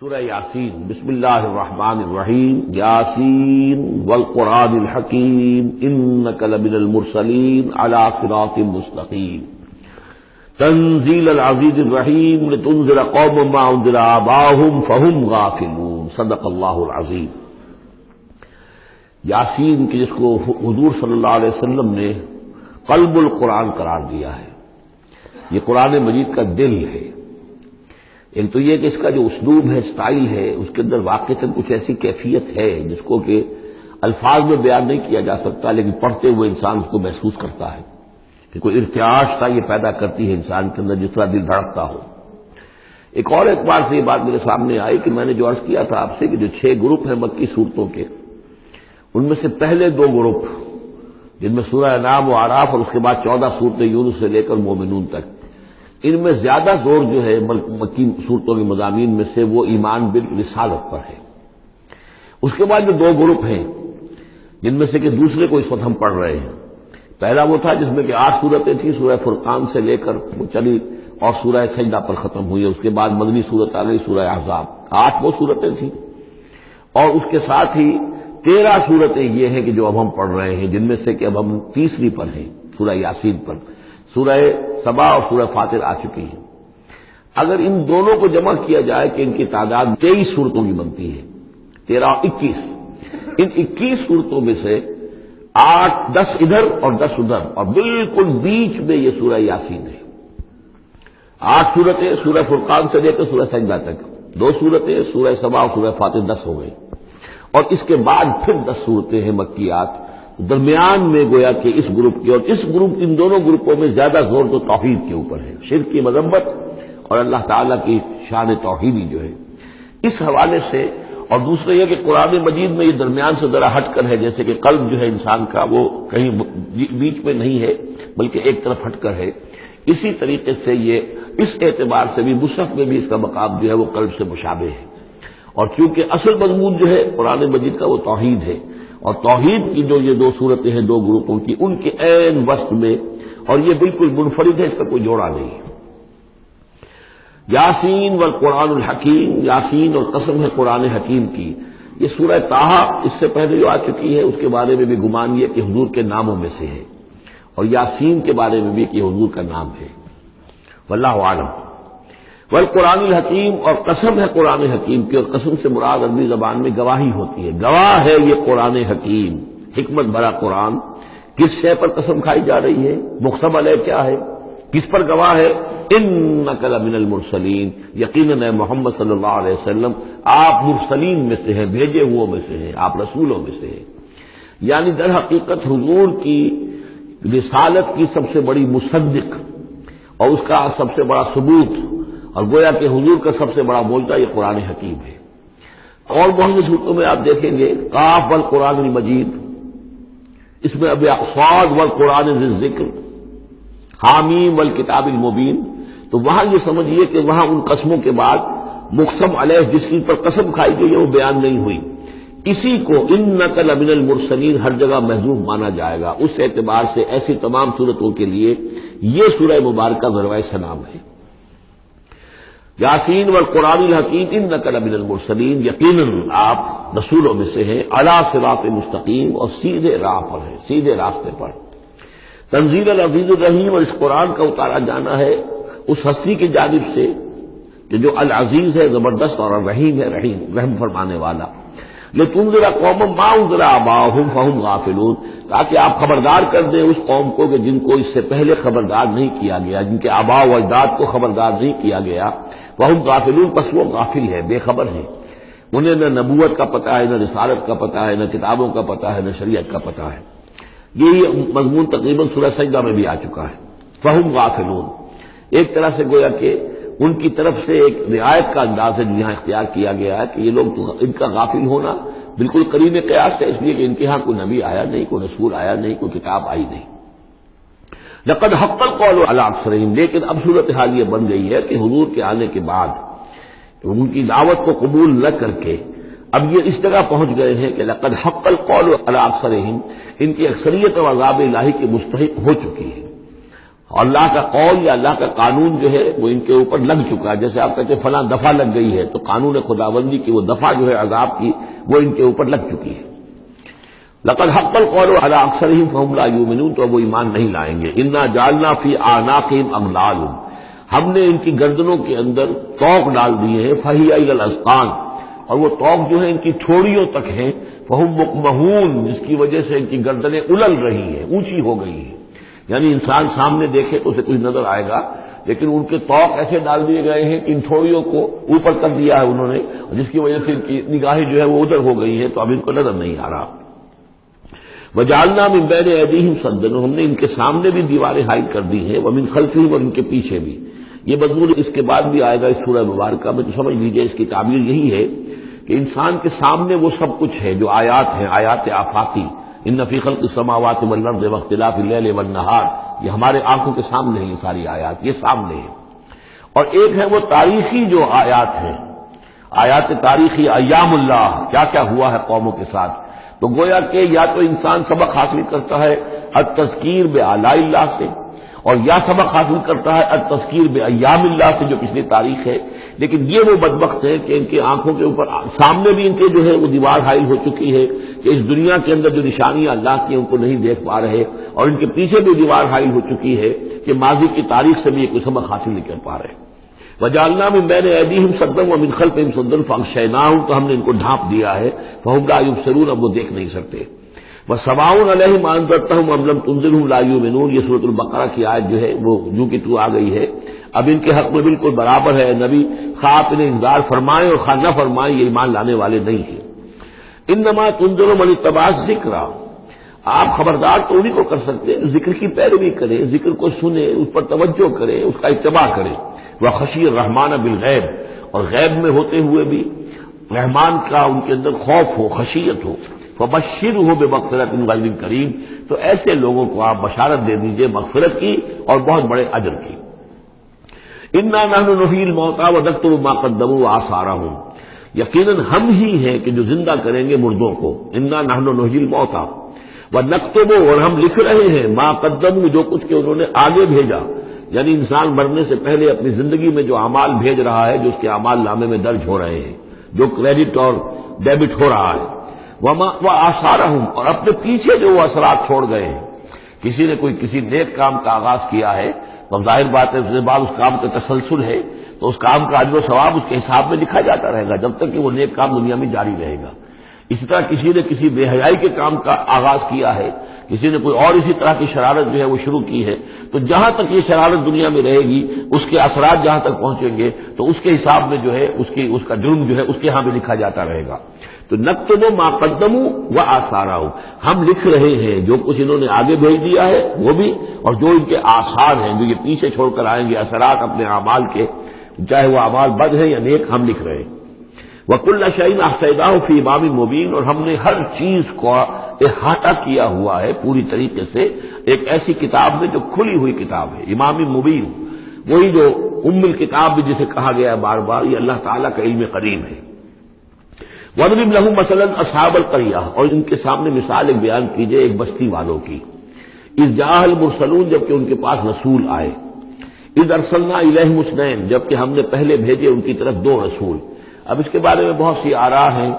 سورہ یاسین بسم اللہ الرحمن الرحیم یاسین والقرآن الحکیم انک لمن المرسلین علی صراط مستقیم تنزیل العزیز الرحیم لتنذر قوما ما انذر آباؤہم فہم غافلون صدق اللہ العظیم۔ یاسین کی جس کو حضور صلی اللہ علیہ وسلم نے قلب القرآن قرار دیا ہے، یہ قرآن مجید کا دل ہے۔ ایک تو یہ کہ اس کا جو اسلوب ہے، سٹائل ہے، اس کے اندر واقعتاً کچھ ایسی کیفیت ہے جس کو کہ الفاظ میں بیان نہیں کیا جا سکتا، لیکن پڑھتے ہوئے انسان اس کو محسوس کرتا ہے کہ کوئی ارتعاش سا یہ پیدا کرتی ہے انسان کے اندر، جس طرح دل دھڑکتا ہو۔ ایک اور اعتبار سے یہ بات میرے سامنے آئی کہ میں نے جو عرض کیا تھا آپ سے کہ جو 6 گروپ ہیں مکی صورتوں کے، ان میں سے پہلے 2 گروپ جن میں سورہ انعام و اعراف اور اس کے بعد 14 صورتیں یونس سے لے کر مومنون تک، ان میں زیادہ زور جو ہے مکی صورتوں کے مضامین میں سے وہ ایمان بالرسالت پر ہے۔ اس کے بعد جو 2 گروپ ہیں جن میں سے کہ دوسرے کو اس وقت ہم پڑھ رہے ہیں، پہلا وہ تھا جس میں کہ 8 صورتیں تھیں، سورہ فرقان سے لے کر وہ چلی اور سورہ سجدہ پر ختم ہوئی، اس کے بعد مدنی صورت آ گئی سورہ احزاب، 8 وہ صورتیں تھیں، اور اس کے ساتھ ہی 13 صورتیں یہ ہیں کہ جو اب ہم پڑھ رہے ہیں، جن میں سے کہ اب ہم تیسری پر ہیں، سورہ یاسین پر۔ سورہ سبا اور سورہ فاطر آ چکی ہیں۔ اگر ان دونوں کو جمع کیا جائے کہ ان کی تعداد 23 صورتوں کی بنتی ہے، 13 اور 21، ان 21 صورتوں میں سے 10 ادھر اور 10 ادھر، اور بالکل بیچ میں یہ سورہ یاسین ہے۔ 8 صورتیں سورہ فرقان سے لے کر سورہ سجدہ تک، 2 صورتیں سورہ سبا اور سورہ فاطر، 10 ہو گئی، اور اس کے بعد پھر 10 صورتیں ہیں مکیات۔ درمیان میں گویا کہ اس گروپ کی اور ان دونوں گروپوں میں زیادہ زور تو توحید کے اوپر ہے، شرک کی مذمت اور اللہ تعالیٰ کی شان توحیدی جو ہے، اس حوالے سے۔ اور دوسرا یہ کہ قرآن مجید میں یہ درمیان سے ذرا ہٹ کر ہے، جیسے کہ قلب جو ہے انسان کا وہ کہیں بیچ میں نہیں ہے بلکہ ایک طرف ہٹ کر ہے، اسی طریقے سے یہ اس اعتبار سے بھی مصحف میں بھی اس کا مقام جو ہے وہ قلب سے مشابہ ہے، اور کیونکہ اصل مضمون جو ہے قرآن مجید کا وہ توحید ہے، اور توحید کی جو یہ 2 صورتیں ہیں 2 گروپوں کی، ان کے عین وسط میں، اور یہ بالکل منفرد ہے، اس کا کوئی جوڑا نہیں ہے۔ یاسین والقرآن الحکیم، یاسین اور قسم ہے قرآن حکیم کی، یہ سورہ طٰہٰ اس سے پہلے جو آ چکی ہے، اس کے بارے میں بھی گمان یہ کہ حضور کے ناموں میں سے ہے، اور یاسین کے بارے میں بھی کہ حضور کا نام ہے، واللہ اعلم۔ والقرآن الحکیم، اور قسم ہے قرآن حکیم کی، اور قسم سے مراد عربی زبان میں گواہی ہوتی ہے، گواہ ہے یہ قرآن حکیم، حکمت بھرا قرآن۔ کس شے پر قسم کھائی جا رہی ہے؟ مقسم علیہ کیا ہے؟ کس پر گواہ ہے؟ انک لمن المرسلین، یقیناً اے محمد صلی اللہ علیہ وسلم آپ مرسلین میں سے ہیں، بھیجے ہوئوں میں سے ہیں، آپ رسولوں میں سے ہیں۔ یعنی در حقیقت حضور کی رسالت کی سب سے بڑی مصدق اور اس کا سب سے بڑا ثبوت، اور گویا کہ حضور کا سب سے بڑا معجزہ یہ قرآن حکیم ہے۔ اور بہت سی صورتوں میں آپ دیکھیں گے قاف والقرآن المجید، اس میں اب صاد والقرآن ذی الذکر، حامیم والکتاب المبین، تو وہاں یہ سمجھیے کہ وہاں ان قسموں کے بعد مقسم علیہ جس چیز پر قسم کھائی گئی ہے وہ بیان نہیں ہوئی، اسی کو انک لمن المرسلین ہر جگہ محذوف مانا جائے گا۔ اس اعتبار سے ایسی تمام صورتوں کے لیے یہ سورہ مبارکہ ذروۂ سلام ہے۔ یاسین والقرآن الحکیم انک لمن المرسلین، یقیناً آپ رسولوں میں سے ہیں، علی صراط مستقیم، اور سیدھے راہ پر ہیں، سیدھے راستے پر۔ تنزیل العزیز الرحیم، اور اس قرآن کا اتارا جانا ہے اس ہستی کی جانب سے کہ جو العزیز ہے، زبردست، اور الرحیم ہے، رحم فرمانے والا۔ لتنذر قوما ما انذر آباؤہم فہم غافلون، تاکہ آپ خبردار کر دیں اس قوم کو کہ جن کو اس سے پہلے خبردار نہیں کیا گیا، جن کے آباء و اجداد کو خبردار نہیں کیا گیا، فہم غافلون، پس وہ غافل ہے، بے خبر ہیں، انہیں نہ نبوت کا پتہ ہے، نہ رسالت کا پتہ ہے، نہ کتابوں کا پتہ ہے، نہ شریعت کا پتہ ہے۔ یہی مضمون تقریباً سورہ سجدہ میں بھی آ چکا ہے، فہم غافلون۔ ایک طرح سے گویا کہ ان کی طرف سے ایک رعایت کا انداز ہے یہاں اختیار کیا گیا ہے کہ یہ لوگ تو ان کا غافل ہونا بالکل قریب قیاس ہے، اس لیے کہ ان کے ہاں کوئی نبی آیا نہیں، کوئی رسول آیا نہیں، کوئی کتاب آئی نہیں۔ لقد حق القول علی اکثرہم، لیکن اب صورتحال یہ بن گئی ہے کہ حضور کے آنے کے بعد ان کی دعوت کو قبول نہ کر کے اب یہ اس جگہ پہنچ گئے ہیں کہ لقد حق القول علی اکثرہم، ان کی اکثریت اور عذاب الہی کے مستحق ہو چکی ہے۔ اور اللہ کا قول یا اللہ کا قانون جو ہے وہ ان کے اوپر لگ چکا ہے. جیسے آپ کہتے ہیں فلاں دفعہ لگ گئی ہے، تو قانون خداوندی کی وہ دفعہ جو ہے عذاب کی وہ ان کے اوپر لگ چکی ہے. لقد حق القول علی اکثرهم فهم لا یؤمنون، تو وہ ایمان نہیں لائیں گے. انا جعلنا فی اعناقهم اغلال، ہم نے ان کی گردنوں کے اندر طوق ڈال دیے ہیں. فہی الی الاذقان، اور وہ طوق جو ہے ان کی ٹھوڑیوں تک ہیں. فہم مقمحون، جس کی وجہ سے ان کی گردنیں الل رہی ہیں، اونچی ہو گئی ہیں. یعنی انسان سامنے دیکھے تو اسے کچھ نظر آئے گا، لیکن ان کے طوق ایسے ڈال دیے گئے ہیں کہ ان ٹھوڑیوں کو اوپر کر دیا ہے انہوں نے، جس کی وجہ سے ان کی نگاہیں جو ہے وہ ادھر ہو گئی ہیں، تو اب ان کو نظر نہیں آ رہا. وجعلنا من بین ایدیہم سدا، ہم نے ان کے سامنے بھی دیواریں حائل کر دی ہیں، ومن خلفہم، اور ان کے پیچھے بھی. یہ مضمون اس کے بعد بھی آئے گا اس سورہ مبارکہ میں، تو سمجھ لیجیے اس کی تعبیر یہی ہے کہ انسان کے سامنے وہ سب کچھ ہے جو آیات ہیں، آیات آفاقی. ان فی خلق السماوات والارض واختلاف اللیل والنہار، یہ ہمارے آنکھوں کے سامنے ہیں، یہ ساری آیات یہ سامنے ہیں. اور ایک ہے وہ تاریخی جو آیات ہیں، آیات تاریخی، ایام اللہ، کیا کیا ہوا ہے قوموں کے ساتھ. تو گویا کہ یا تو انسان سبق حاصل کرتا ہے التذکیر بآلاء اللہ سے، اور یا سبق حاصل کرتا ہے التذکیر بایام اللہ سے جو پچھلی تاریخ ہے. لیکن یہ وہ بدبخت ہے کہ ان کی آنکھوں کے اوپر سامنے بھی ان کے جو ہے وہ دیوار حائل ہو چکی ہے کہ اس دنیا کے اندر جو نشانیاں اللہ کی ان کو نہیں دیکھ پا رہے، اور ان کے پیچھے بھی دیوار حائل ہو چکی ہے کہ ماضی کی تاریخ سے بھی یہ کوئی سبق حاصل نہیں کر پا رہے. وجعلنا من بین ایدیہم سدا ومن خلفہم سدا فاغشیناہم، تو ہم نے ان کو ڈھانپ دیا ہے. فہم لا یبصرون، اب وہ دیکھ نہیں سکتے. وسواء علیہم انذرتہم ام لم تنذرہم لا یؤمنون، یہ سورۃ البقرہ کی آیت جو ہے وہ جو کہ تو آ گئی ہے. اب ان کے حق میں بالکل برابر ہے، نبی خواہ آپ انہیں انذار فرمائیں اور خواہ نہ فرمائیں، یہ ایمان لانے والے نہیں ہیں. انما تنذر من اتبع الذکر، آپ خبردار تو انہیں کو کر سکتے ہیں ذکر کی پیروی کریں، ذکر کو سنیں، اس پر توجہ کریں، اس کا اتباع کریں. وخشی الرحمن بالغیب، اور غیب میں ہوتے ہوئے بھی رحمان کا ان کے اندر خوف ہو، خشیت ہو. فبشرہ بمغفرۃ غیر کریم، تو ایسے لوگوں کو آپ بشارت دے دیجئے مغفرت کی اور بہت بڑے اجر کی. انا نحن نحیی الموتى ونکتب ما قدموا وآثارهم، یقیناً ہم ہی ہیں کہ جو زندہ کریں گے مردوں کو. انا نحن نحیی الموتى ونکتب، اور ہم لکھ رہے ہیں ما قدموا، جو کچھ کہ انہوں نے آگے بھیجا. یعنی انسان مرنے سے پہلے اپنی زندگی میں جو اعمال بھیج رہا ہے، جو اس کے اعمال نامے میں درج ہو رہے ہیں، جو کریڈٹ اور ڈیبٹ ہو رہا ہے. وآثارهم، اور اپنے پیچھے جو وہ اثرات چھوڑ گئے ہیں. کسی نے کوئی کسی نیک کام کا آغاز کیا ہے تو ظاہر بات ہے اس کے بعد اس کام کا تسلسل ہے، تو اس کام کا اجر و ثواب اس کے حساب میں لکھا جاتا رہے گا جب تک کہ وہ نیک کام دنیا میں جاری رہے گا. اسی طرح کسی نے کسی بے حیائی کے کام کا آغاز کیا ہے، کسی نے کوئی اور اسی طرح کی شرارت جو ہے وہ شروع کی ہے، تو جہاں تک یہ شرارت دنیا میں رہے گی اس کے اثرات جہاں تک پہنچیں گے تو اس کے حساب میں جو ہے اس کا جرم جو ہے اس کے ہاں بھی لکھا جاتا رہے گا. تو نکتب ما قدموا وآثارهم، ہم لکھ رہے ہیں جو کچھ انہوں نے آگے بھیج دیا ہے وہ بھی، اور جو ان کے آثار ہیں جو یہ پیچھے چھوڑ کر آئیں گے اثرات اپنے اعمال کے، چاہے وہ اعمال بد ہیں یا نیک، ہم لکھ رہے ہیں. وَكُلَّ شَيْءٍ أَحْصَيْنَاهُ فِي إِمَامٍ مُبِينٍ، اور ہم نے ہر چیز کو احاطہ کیا ہوا ہے پوری طریقے سے ایک ایسی کتاب میں جو کھلی ہوئی کتاب ہے. امام مبین، وہی جو ام الکتاب بھی جسے کہا گیا ہے بار بار، یہ اللہ تعالیٰ کا علم قدیم ہے. وَاضْرِبْ لَهُم مَثَلًا أَصْحَابَ الْقَرْيَةِ، اور ان کے سامنے مثال ایک بیان کیجئے ایک بستی والوں کی. اِذْ جَاءَ الْمُرْسَلُونَ، جبکہ ان کے پاس رسول آئے. اِذْ أَرْسَلْنَا إِلَيْهِمُ اثْنَيْنِ، جبکہ ہم نے پہلے بھیجے ان کی طرف دو رسول. اب اس کے بارے میں بہت سی آراء ہیں.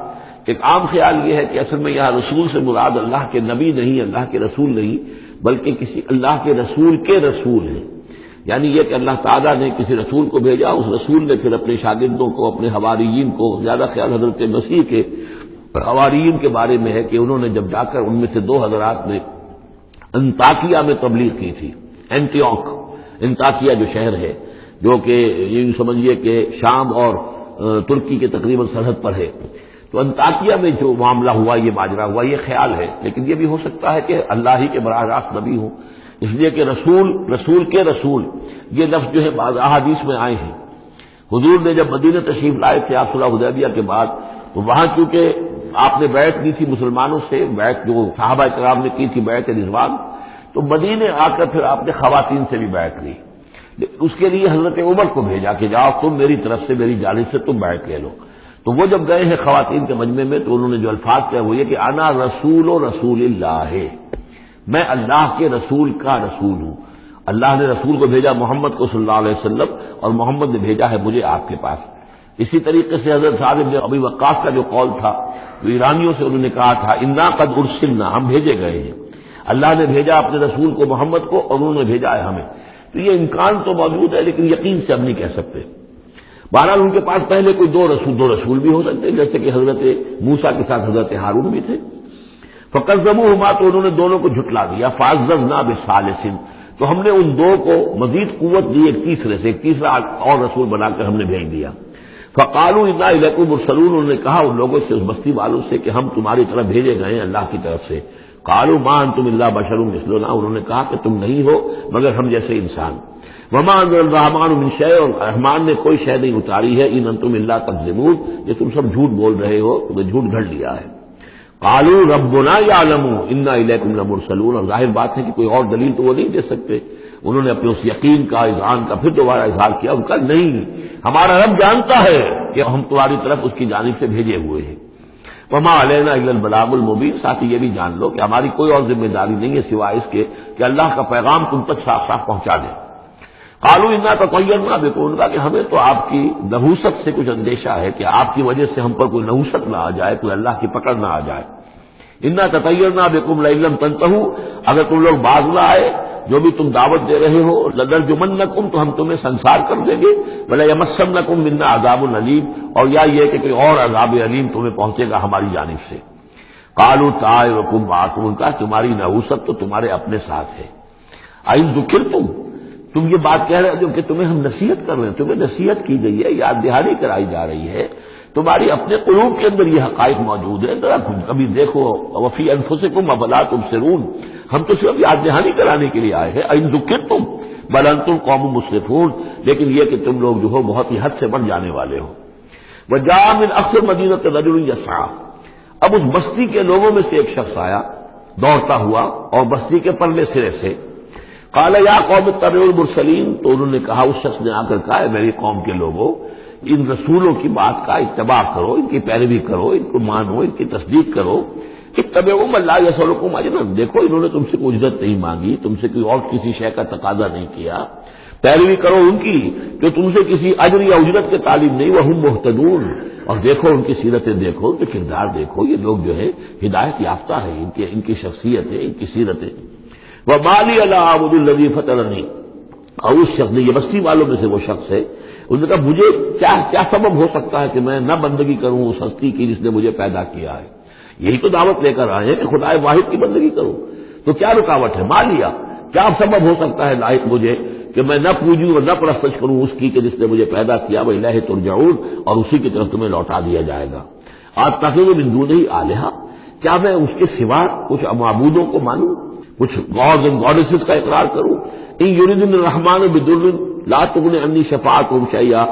ایک عام خیال یہ ہے کہ اصل میں یہاں رسول سے مراد اللہ کے نبی نہیں، اللہ کے رسول نہیں، بلکہ کسی اللہ کے رسول ہیں. یعنی یہ کہ اللہ تعالیٰ نے کسی رسول کو بھیجا، اس رسول نے پھر اپنے شاگردوں کو، اپنے حواریین کو، زیادہ خیال حضرت مسیح کے حواریین کے بارے میں ہے کہ انہوں نے جب جا کر ان میں سے دو حضرات نے انطاکیہ میں تبلیغ کی تھی. اینٹیوک، انطاکیہ جو شہر ہے جو کہ یہ سمجھیے کہ شام اور ترکی کے تقریباً سرحد پر ہے، تو انطاکیہ میں جو معاملہ ہوا، یہ ماجرا ہوا، یہ خیال ہے. لیکن یہ بھی ہو سکتا ہے کہ اللہ ہی کے براہ راست نبی ہوں، اس لیے کہ رسول کے رسول یہ لفظ جو ہے بعض احادیث میں آئے ہیں. حضور نے جب مدینہ تشریف لائے تھے آپ صلح حدیبیہ کے بعد، تو وہاں چونکہ آپ نے بیعت کی تھی مسلمانوں سے، بیعت جو صحابہ کرام نے کی تھی بیعت رضوان، تو مدینے آ کر پھر آپ نے خواتین سے بھی بیعت لی. اس کے لیے حضرت عمر کو بھیجا کہ جاؤ تم میری طرف سے، میری جانب سے تم بیعت لے لو. تو وہ جب گئے ہیں خواتین کے مجمع میں تو انہوں نے جو الفاظ کہے وہ یہ کہ انا رسول اللہ، میں اللہ کے رسول کا رسول ہوں. اللہ نے رسول کو بھیجا محمد کو صلی اللہ علیہ وسلم، اور محمد نے بھیجا ہے مجھے آپ کے پاس۔ اسی طریقے سے حضرت سعد بن ابی وقاص کا جو قول تھا، جو ایرانیوں سے انہوں نے کہا تھا انا قد ارسلنا، ہم بھیجے گئے ہیں، اللہ نے بھیجا اپنے رسول کو محمد کو اور انہوں نے بھیجا ہے ہمیں۔ تو یہ امکان تو موجود ہے لیکن یقین سے ہم نہیں کہہ سکتے۔ بہرحال ان کے پاس پہلے کوئی دو رسول بھی ہو سکتے ہیں، جیسے کہ حضرت موسیٰ کے ساتھ حضرت ہارون بھی تھے۔ فکذبوہما، تو انہوں نے دونوں کو جھٹلا دیا، فعززنا بثالث، تو ہم نے ان دو کو مزید قوت دی ایک تیسرے سے، ایک تیسرا اور رسول بنا کر ہم نے بھیج دیا۔ فقالوا انا الیکم مرسلون، انہوں نے کہا ان لوگوں سے، اس بستی والوں سے کہ ہم تمہاری طرف بھیجے گئے ہیں اللہ کی طرف سے۔ قالوا ما انتم الا بشر مثلنا، انہوں نے کہا کہ تم نہیں ہو مگر ہم جیسے انسان۔ وما انزل الرحمن من شیء، اور رحمان نے کوئی شے نہیں اتاری ہے، ان انتم الا تکذبون، یہ تم سب جھوٹ بول رہے ہو، تم نے جھوٹ گھڑ لیا ہے۔ قالوا ربنا یعلم انا الیکم لمرسلون، اور ظاہر بات ہے کہ کوئی اور دلیل تو وہ نہیں دے سکتے۔ انہوں نے اپنے اس یقین کا اذعان کا پھر دوبارہ اظہار کیا، ان کا نہیں، ہمارا رب جانتا ہے کہ ہم تمہاری طرف اس کی جانب سے بھیجے ہوئے ہیں۔ وما علینا الا البلاغ المبین، ساتھ ہی یہ بھی جان لو کہ ہماری کوئی اور ذمہ داری نہیں ہے سوائے اس کے کہ اللہ کا پیغام تم تک صاف صاف پہنچا دیں۔ قالوا انا تطیرنا بکم، ان کا کہ ہمیں تو آپ کی نحوست سے کچھ اندیشہ ہے کہ آپ کی وجہ سے ہم پر کوئی نحوست نہ آ جائے، کوئی اللہ کی پکڑ نہ آ جائے۔ انا تطیرنا بکم لئن لم تنتہوا، اگر تم لوگ باز نہ آئے جو بھی تم دعوت دے رہے ہو، لنرجمنکم، تو ہم تمہیں سنسار کر دیں گے، ولایمسنکم منا عذاب علیم، اور یا یہ کہ کوئی اور عذاب علیم تمہیں پہنچے گا ہماری جانب سے۔ قالوا طائرکم معکم، ان کا تمہاری نحوست تو تمہارے اپنے ساتھ ہے۔ این ذکرتم، تم یہ بات کہہ رہے ہو کہ تمہیں ہم نصیحت کر رہے ہیں، تمہیں نصیحت کی گئی ہے، یاد دہانی کرائی جا رہی ہے، تمہاری اپنے قلوب کے اندر یہ حقائق موجود ہیں، ذرا کبھی دیکھو، وفی انفسکم افلا تبصرون، ہم تو صرف یاد دہانی کرانے کے لیے آئے ہیں۔ این ذکرتم بل انتم قوم مسرفون، لیکن یہ کہ تم لوگ جو ہو بہت ہی حد سے بڑھ جانے والے ہو۔ وجاء من اقصى المدینۃ رجل یسعى، اب اس بستی کے لوگوں میں سے ایک شخص آیا دوڑتا ہوا، اور بستی کے پرلے سرے سے۔ قال یا قوم اتبعوا المرسلین، تو انہوں نے کہا، اس شخص نے آ کر کہا، میری قوم کے لوگوں، ان رسولوں کی بات کا اتباع کرو، ان کی پیروی کرو، ان کو مانو، ان کی تصدیق کرو۔ اتبعوا من لا یسألکم اجرا، دیکھو انہوں نے تم سے کوئی اجرت نہیں مانگی، تم سے کوئی اور کسی شے کا تقاضا نہیں کیا، پیروی کرو ان کی جو تم سے کسی اجر یا اجرت کے طالب نہیں، وہم مہتدون، اور دیکھو ان کی سیرتیں، دیکھو ان کے کردار، دیکھو یہ لوگ جو ہے ہدایت یافتہ ہیں، ان کی شخصیتیں، ان کی سیرتیں۔ وما لی الا اعبد الذی فطرنی، اور اس شخص نے، یہ بستی والوں میں سے وہ شخص ہے، انہوں نے کہا مجھے کیا سبب ہو سکتا ہے کہ میں نہ بندگی کروں اس ہستی کی جس نے مجھے پیدا کیا ہے، یہی تو دعوت لے کر آئے ہیں کہ خدا واحد کی بندگی کروں، تو کیا رکاوٹ ہے؟ مالیا، کیا سبب ہو سکتا ہے لائق مجھے کہ میں نہ پوجوں اور نہ پرستش کروں اس کی کہ جس نے مجھے پیدا کیا، وإلیہ ترجعون، اور اسی کی طرف تمہیں لوٹا دیا جائے گا۔ اتخذ من دونہ آلہہ، کیا میں اس کے سوا کچھ معبودوں کو مانوں، کچھ گاڈز اینڈ گاڈیسز کا اقرار کروں؟ ان یریدن الرحمن بضر لا تغن عنی شفاعتهم شیئا،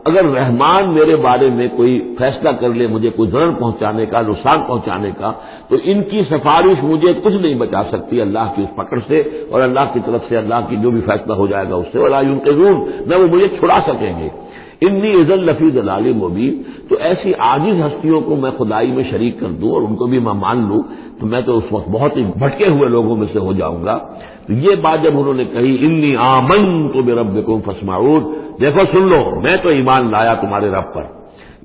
اگر رحمان میرے بارے میں کوئی فیصلہ کر لے مجھے کوئی ضرر پہنچانے کا، نقصان پہنچانے کا، تو ان کی سفارش مجھے کچھ نہیں بچا سکتی اللہ کی اس پکڑ سے، اور اللہ کی طرف سے اللہ کی جو بھی فیصلہ ہو جائے گا اس سے، ولا ينقذون، نہ وہ مجھے چھڑا سکیں گے۔ انی اذا لفی ضلال مبین، تو ایسی عاجز ہستیوں کو میں خدائی میں شریک کر دوں اور ان کو بھی میں مان لوں تو میں تو اس وقت بہت ہی بھٹکے ہوئے لوگوں میں سے ہو جاؤں گا۔ تو یہ بات جب انہوں نے کہی، انی آمنت بربکم فاسمعون، دیکھو سن لو، میں تو ایمان لایا تمہارے رب پر،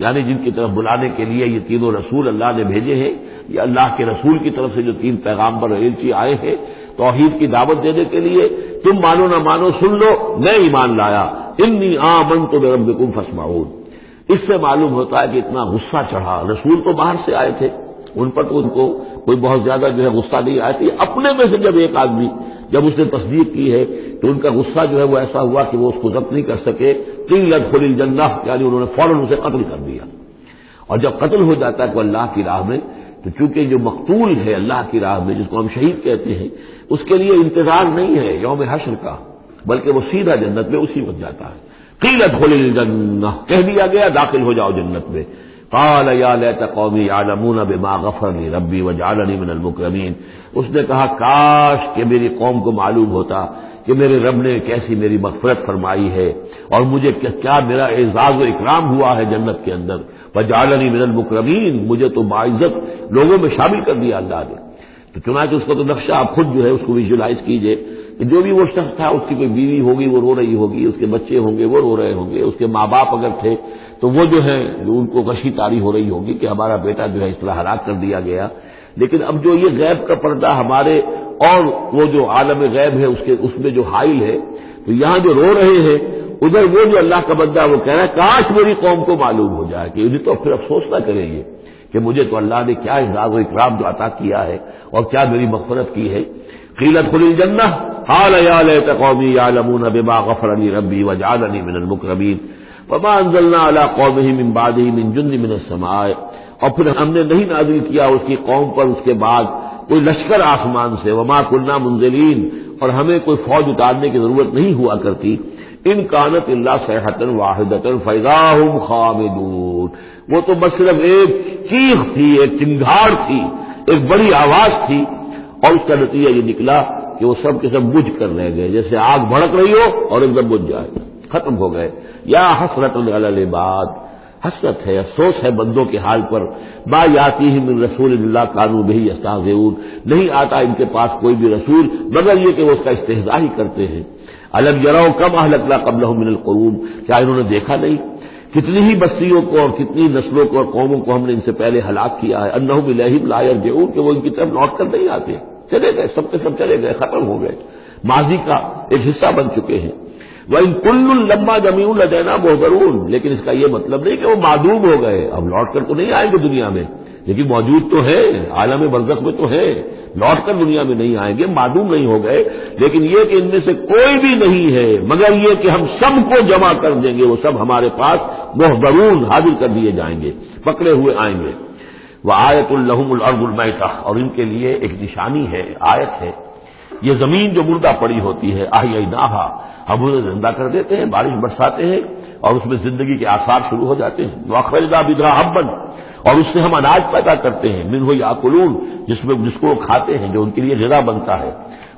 یعنی جن کی طرف بلانے کے لیے یہ تینوں رسول اللہ نے بھیجے ہیں، یہ اللہ کے رسول کی طرف سے جو تین پیغامبر ایلچی آئے ہیں توحید کی دعوت دینے کے لیے، تم مانو نہ مانو سن لو، میں ایمان لایا، انی آمنت بربکم فاسمعون۔ اس سے معلوم ہوتا ہے کہ اتنا غصہ چڑھا، رسول تو باہر سے آئے تھے، ان پر تو ان کو کوئی بہت زیادہ جو ہے غصہ نہیں آیا تھا، اپنے میں سے جب ایک آدمی جب اس نے تصدیق کی ہے تو ان کا غصہ جو ہے وہ ایسا ہوا کہ وہ اس کو ضبط نہیں کر سکے، قیل ادخل الجنہ، یعنی انہوں نے فوراً اسے قتل کر دیا۔ اور جب قتل ہو جاتا ہے تو اللہ کی راہ میں، تو چونکہ جو مقتول ہے اللہ کی راہ میں جس کو ہم شہید کہتے ہیں، اس کے لیے انتظار نہیں ہے یوم حشر کا، بلکہ وہ سیدھا جنت میں اسی وقت جاتا ہے۔ قیل ادخل الجنہ، کہہ دیا گیا داخل ہو جاؤ جنت میں۔ قال یا لیت قومی یعلمون بما غفر لی ربی وجعلنی من المکرمین، اس نے کہا کاش کہ میری قوم کو معلوم ہوتا کہ میرے رب نے کیسی میری مغفرت فرمائی ہے اور مجھے کیا میرا اعزاز و اکرام ہوا ہے جنت کے اندر، وجعلنی من المکرمین، مجھے تو باعزت لوگوں میں شامل کر دیا اللہ نے۔ تو چنانچہ اس کا تو نقشہ آپ خود جو ہے اس کو ویژولائز کیجئے جو بھی وہ شخص تھا اس کی کوئی بیوی ہوگی وہ رو رہی ہوگی، اس کے بچے ہوں گے وہ رو رہے ہوں گے، اس کے ماں باپ اگر تھے تو وہ جو ہے ان کو غشی طاری ہو رہی ہوگی کہ ہمارا بیٹا جو ہے اس طرح ہلاک کر دیا گیا۔ لیکن اب جو یہ غیب کا پردہ ہمارے اور وہ جو عالم غیب ہے اس میں جو حائل ہے، تو یہاں جو رو رہے ہیں ادھر وہ جو اللہ کا بندہ وہ کہہ رہا ہے کاش میری قوم کو معلوم ہو جائے کہ انہیں تو پھر افسوس نہ کریں یہ کہ مجھے تو اللہ نے کیا اعزاز و اکرام جو عطا کیا ہے اور کیا میری مغفرت کی ہے۔ قیل ادخل الجنہ قال یا لیت قومی یعلمون بما غفر لی ربی وجعلنی من المکرمین وما انزلنا علی قومہ من بعدہ من جند من السماء، اور پھر ہم نے نہیں نازل کیا اس کی قوم پر اس کے بعد کوئی لشکر آسمان سے، وما كنا منزلین، اور ہمیں کوئی فوج اتارنے کی ضرورت نہیں ہوا کرتی، ان کانت الا صیحۃ واحدۃ فاذا هم خامدون، وہ تو بس صرف ایک چیخ تھی، ایک چنگھاڑ تھی، ایک بڑی آواز تھی، اور اس کا نتیجہ یہ نکلا کہ وہ سب کے سب بجھ کر رہ گئے، جیسے آگ بھڑک رہی ہو اور ایک دم بجھ جائے، ختم ہو گئے۔ یا حسرۃ علی العباد، حسرت ہے، افسوس ہے بندوں کے حال پر، ما یاتیہم من رسول اللہ کانوا بہ یستہزئون، نہیں آتا ان کے پاس کوئی بھی رسول مگر یہ کہ وہ اس کا استہزاء ہی کرتے ہیں۔ الم یروا کم اہلکنا قبلہم من القرون، کیا انہوں نے دیکھا نہیں کتنی ہی بستیوں کو اور کتنی نسلوں کو اور قوموں کو ہم نے ان سے پہلے ہلاک کیا ہے، انہم الیہم لا یرجعون، کہ وہ ان کی طرف لوٹ کر نہیں آتے، چلے گئے، سب کے سب چلے گئے، ختم ہو گئے، ماضی کا ایک حصہ بن چکے ہیں۔ وَإِن كُلٌّ لَمَّا جَمِيعٌ لَدَيْنَا مُحْضَرُونَ، لیکن اس کا یہ مطلب نہیں کہ وہ معدوم ہو گئے، اب لوٹ کر تو نہیں آئیں گے دنیا میں، لیکن موجود تو ہے، عالم برزخ میں تو ہے، لوٹ کر دنیا میں نہیں آئیں گے، معدوم نہیں ہو گئے، لیکن یہ کہ ان میں سے کوئی بھی نہیں ہے مگر یہ کہ ہم سب کو جمع کر دیں گے، وہ سب ہمارے پاس محضرون حاضر کر دیے جائیں گے، پکڑے ہوئے آئیں گے۔ وَآیَةٌ لَهُمُ الْأَرْضُ الْمَيْتَةُ، اور ان کے لیے ایک نشانی ہے، آیت ہے، یہ زمین جو مردہ پڑی ہوتی ہے، احییناہا، ہم اسے زندہ کر دیتے ہیں، بارش برساتے ہیں اور اس میں زندگی کے آثار شروع ہو جاتے ہیں۔ وَأَخْرَجْنَا بِهَا حَبًّا، اور اس سے ہم اناج پیدا کرتے ہیں، مِنْهُ یأکلون، جس کو وہ کھاتے ہیں، جو ان کے لیے غذا بنتا ہے۔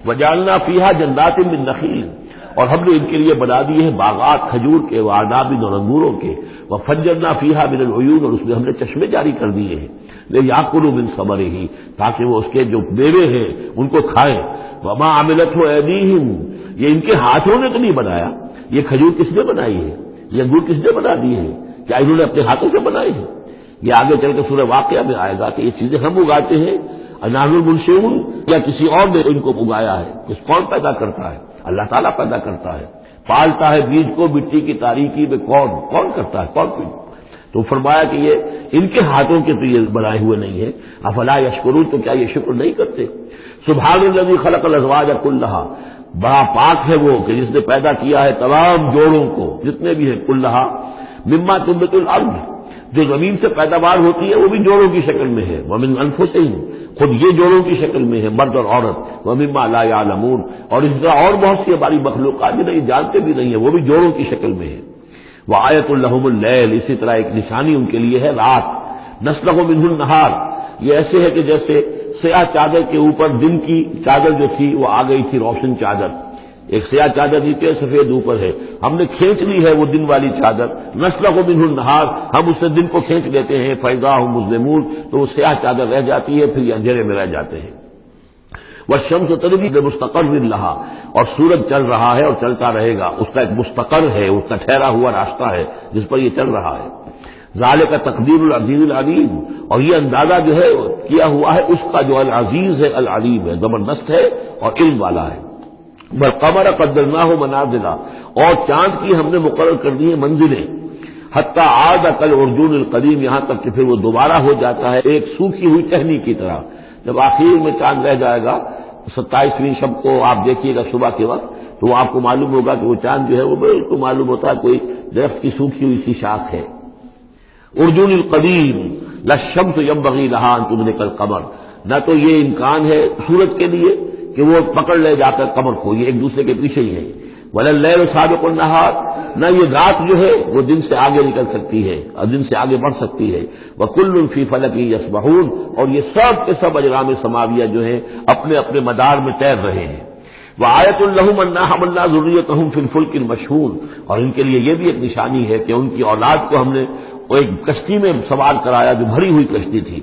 وَجَعَلْنَا فِيهَا جَنَّاتٍ مِّن نَخِيلٍ، اور ہم نے ان کے لیے بنا دیے ہیں باغات کھجور کے، وَأَعْنَابٍ، اور انگوروں کے، وَفَجَّرْنَا فِيهَا مِنَ الْعُيُونِ، اور اس میں ہم نے چشمے جاری کر دیے ہیں، لِيَأْكُلُوا مِن ثَمَرِهِ، تاکہ وہ اس کے جو میوے ہیں ان کو کھائیں۔ وَمَا عَمِلَتْهُ أَيْدِيهِمْ، یہ ان کے ہاتھوں نے تو نہیں بنایا، یہ کھجور کس نے بنائی ہے، یہ انگور کس نے بنا دیے ہیں، کیا انہوں نے اپنے ہاتھوں سے بنائے ہیں؟ یہ آگے چل کے سورہ واقعہ میں آئے گا کہ یہ چیزیں ہم اگاتے ہیں، نحن المنشئون، یا کسی اور نے ان کو اگایا ہے، کون پیدا کرتا ہے؟ اللہ تعالیٰ پیدا کرتا ہے، پالتا ہے بیج کو مٹی کی تاریکی میں، کون کرتا ہے، کون؟ تو فرمایا کہ یہ ان کے ہاتھوں کے تو یہ بنائے ہوئے نہیں ہے، افلا یشکرون، تو کیا یہ شکر نہیں کرتے؟ سبحان الذی خلق الازواج کلھا، بڑا پاک ہے وہ کہ جس نے پیدا کیا ہے تمام جوڑوں کو جتنے بھی ہیں، کلھا مما تنبت الارض، جو زمین سے پیداوار ہوتی ہے وہ بھی جوڑوں کی شکل میں ہے، ومن انفسہم، خود یہ جوڑوں کی شکل میں ہے، مرد اور عورت، ومما لا یعلمون، اور اس طرح اور بہت سی ہماری مخلوقات جو نہیں جانتے بھی نہیں ہیں وہ بھی جوڑوں کی شکل میں ہے۔ وآیۃ لہم اللیل، اسی طرح ایک نشانی ان کے لیے ہے رات، نسلخ منہ النہار، یہ ایسے ہے کہ جیسے سیاہ چادر کے اوپر دن کی چادر جو تھی وہ آ گئی تھی روشن چادر، ایک سیاہ چادر نیچے سفید اوپر ہے، ہم نے کھینچ لی ہے وہ دن والی چادر، نسلخ منہ النہار، ہم اس سے دن کو کھینچ لیتے ہیں، فاذا هم مظلمون، تو وہ سیاہ چادر رہ جاتی ہے، پھر یہ اندھیرے میں رہ جاتے ہیں۔ والشمس تجری لمستقر لها، اور سورج چل رہا ہے اور چلتا رہے گا، اس کا ایک مستقر ہے، اس کا ٹھہرا ہوا راستہ ہے جس پر یہ چل رہا ہے۔ ذالک تقدیر العزیز العلیم، اور یہ اندازہ جو ہے کیا ہوا ہے اس کا جو العزیز ہے، العلیم ہے، زبردست ہے اور علم والا ہے۔ والقمر قدرناہ منازل، اور چاند کی ہم نے مقرر کر دی ہیں منزلیں، حتی عاد کالعرجون القدیم، یہاں تک کہ پھر وہ دوبارہ ہو جاتا ہے ایک سوکھی ہوئی ٹہنی کی طرح۔ جب آخر میں چاند رہ جائے گا 27ویں شب کو آپ دیکھیے گا صبح کے وقت، تو وہ آپ کو معلوم ہوگا کہ وہ چاند جو ہے وہ بالکل معلوم ہوتا ہے کوئی درخت کی سوکھی ہوئی سی شاخ ہے۔ ارجون القدیم لا الشمس ينبغي لها ان تدرك القمر، نہ تو یہ امکان ہے سورج کے لیے کہ وہ پکڑ لے جا کر قمر کو، یہ ایک دوسرے کے پیچھے ہی ہے۔ ولا الليل سابق النهار، نہ یہ رات جو ہے وہ دن سے آگے نکل سکتی ہے اور دن سے آگے بڑھ سکتی ہے۔ وكل في فلك يسبحون، اور یہ سب کے سب اجرام سماویہ جو ہیں اپنے اپنے مدار میں تیر رہے ہیں۔ وآیۃ لہم انا حملنا ذریتہم فی الفلک المشحون، اور ان کے لیے یہ بھی ایک نشانی ہے کہ ان کی اولاد کو ہم نے وہ ایک کشتی میں سوار کرایا جو بھری ہوئی کشتی تھی۔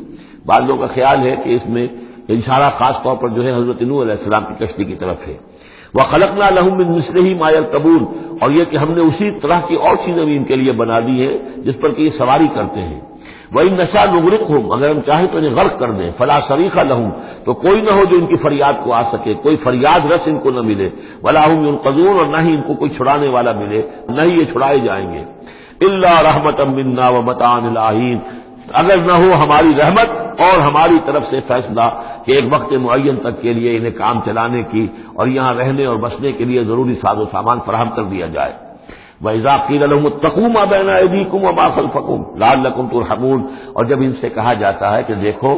بعض لوگوں کا خیال ہے کہ اس میں اشارہ خاص طور پر جو ہے حضرت نوح علیہ السلام کی کشتی کی طرف ہے۔ وَخَلَقْنَا لَهُم مِّن مِّثْلِهِ مَا يَرْكَبُونَ، اور یہ کہ ہم نے اسی طرح کی اور چیزیں بھی ان کے لیے بنا دی ہیں جس پر کہ یہ سواری کرتے ہیں۔ وَإِن نَّشَأْ نُغْرِقْهُمْ، اگر ہم چاہیں تو انہیں غرق کر دیں، فَلَا صَرِيخَ لَهُمْ، تو کوئی نہ ہو جو ان کی فریاد کو آ سکے، کوئی فریاد رس ان کو نہ ملے، وَلَا هُمْ يُنقذون، اور نہ ہی ان کو کوئی چھڑانے والا ملے، نہ ہی یہ چھڑائے جائیں گے۔ إِلَّا رَحْمَةً مِّنَّا وَمَتَاعًا إِلَىٰ حِينٍ، اگر نہ ہو ہماری رحمت اور ہماری طرف سے فیصلہ کہ ایک وقت معین تک کے لیے انہیں کام چلانے کی اور یہاں رہنے اور بسنے کے لیے ضروری ساز و سامان فراہم کر دیا جائے۔ وَإِذَا قِيلَ لَهُمُ اتَّقُوا مَا بَيْنَ أَيْدِيكُمْ وَمَا خَلْفَكُمْ لَعَلَّكُمْ تُرْحَمُونَ، اور جب ان سے کہا جاتا ہے کہ دیکھو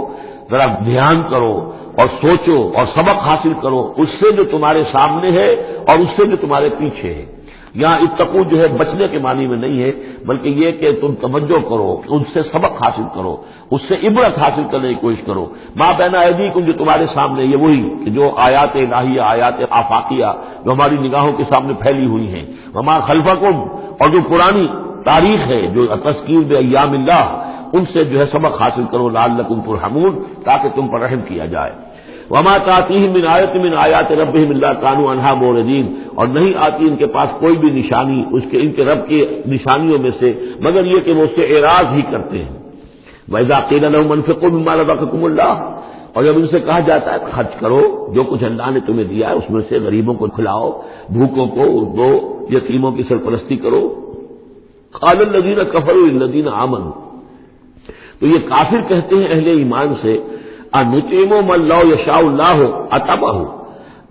ذرا دھیان کرو اور سوچو اور سبق حاصل کرو اس سے جو تمہارے سامنے ہے اور اس سے جو تمہارے پیچھے ہے۔ یہاں اتقو جو ہے بچنے کے معنی میں نہیں ہے، بلکہ یہ کہ تم توجہ کرو، ان سے سبق حاصل کرو، اس سے عبرت حاصل کرنے کی کوشش کرو۔ ما بین ایدیکم، جو تمہارے سامنے، یہ وہی کہ جو آیات الہیہ، آیات آفاقیہ جو ہماری نگاہوں کے سامنے پھیلی ہوئی ہیں، وما خلفکم، اور جو پرانی تاریخ ہے، جو تذکیر بایام اللہ، ان سے جو ہے سبق حاصل کرو، لعلکم ترحمون، تاکہ تم پر رحم کیا جائے۔ وما تاتیہم من آیۃ من آیات ربہم الا کانوا عنہا معرضین، اور نہیں آتی ان کے پاس کوئی بھی نشانی ان کے رب کی نشانیوں میں سے مگر یہ کہ وہ اس سے اعراض ہی کرتے ہیں۔ وَإِذَا قِيلَ لَهُمْ أَنفِقُوا مِمَّا رَزَقَكُمُ اللَّهُ، اور جب ان سے کہا جاتا ہے خرچ کرو جو کچھ اللہ نے تمہیں دیا ہے اس میں سے، غریبوں کو کھلاؤ، بھوکوں کو دو، یتیموں کی سرپرستی کرو۔ قَالَ الَّذِينَ كَفَرُوا لِلَّذِينَ آمَنُوا، تو یہ کافر کہتے ہیں اہل ایمان سے، أَنُطْعِمُ مَن لَّوْ يَشَاءُ اللَّهُ أَطْعَمَهُ،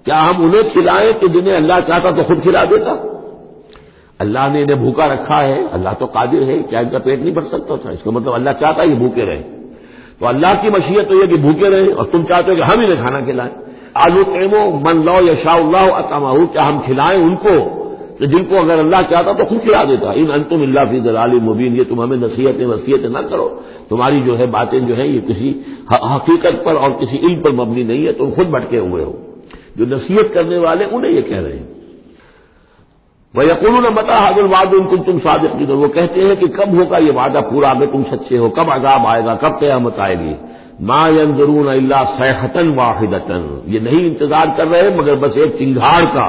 کیا ہم انہیں کھلائیں کہ جنہیں اللہ چاہتا تو خود کھلا دیتا؟ اللہ نے انہیں بھوکا رکھا ہے، اللہ تو قادر ہے، کیا ان کا پیٹ نہیں بھر سکتا تھا؟ اس کا مطلب اللہ چاہتا ہے یہ بھوکے رہیں، تو اللہ کی مشیت تو یہ کہ بھوکے رہیں، اور تم چاہتے ہو کہ ہم انہیں کھانا کھلائیں۔ أَنُطْعِمُ مَن لَّوْ يَشَاءُ اللَّهُ أَطْعَمَهُ، کیا ہم کھلائیں ان کو کہ جن کو اگر اللہ چاہتا تو خود کھلا دیتا۔ إِنْ أَنْتُمْ إِلَّا فِي ضَلَالٍ مُّبِينٍ، یہ تم ہمیں نصیحتیں وصیتیں نہ کرو، تمہاری جو ہے باتیں جو ہے یہ کسی حقیقت پر اور کسی علم پر مبنی نہیں ہے، تم خود بھٹکے ہوئے ہو۔ جو نصیحت کرنے والے انہیں یہ کہہ رہے ہیں۔ وَيَقُولُونَ مَتَىٰ هَٰذَا الْوَعْدُ إِن كُنتُمْ صَادِقِينَ، وہ کہتے ہیں کہ کب ہوگا یہ وعدہ پورا اگر تم سچے ہو، کب عذاب آئے گا، کب قیامت آئے گی۔ مَا يَنظُرُونَ إِلَّا صَيْحَةً وَاحِدَةً، یہ نہیں انتظار کر رہے مگر بس ایک چنگھاڑ کا،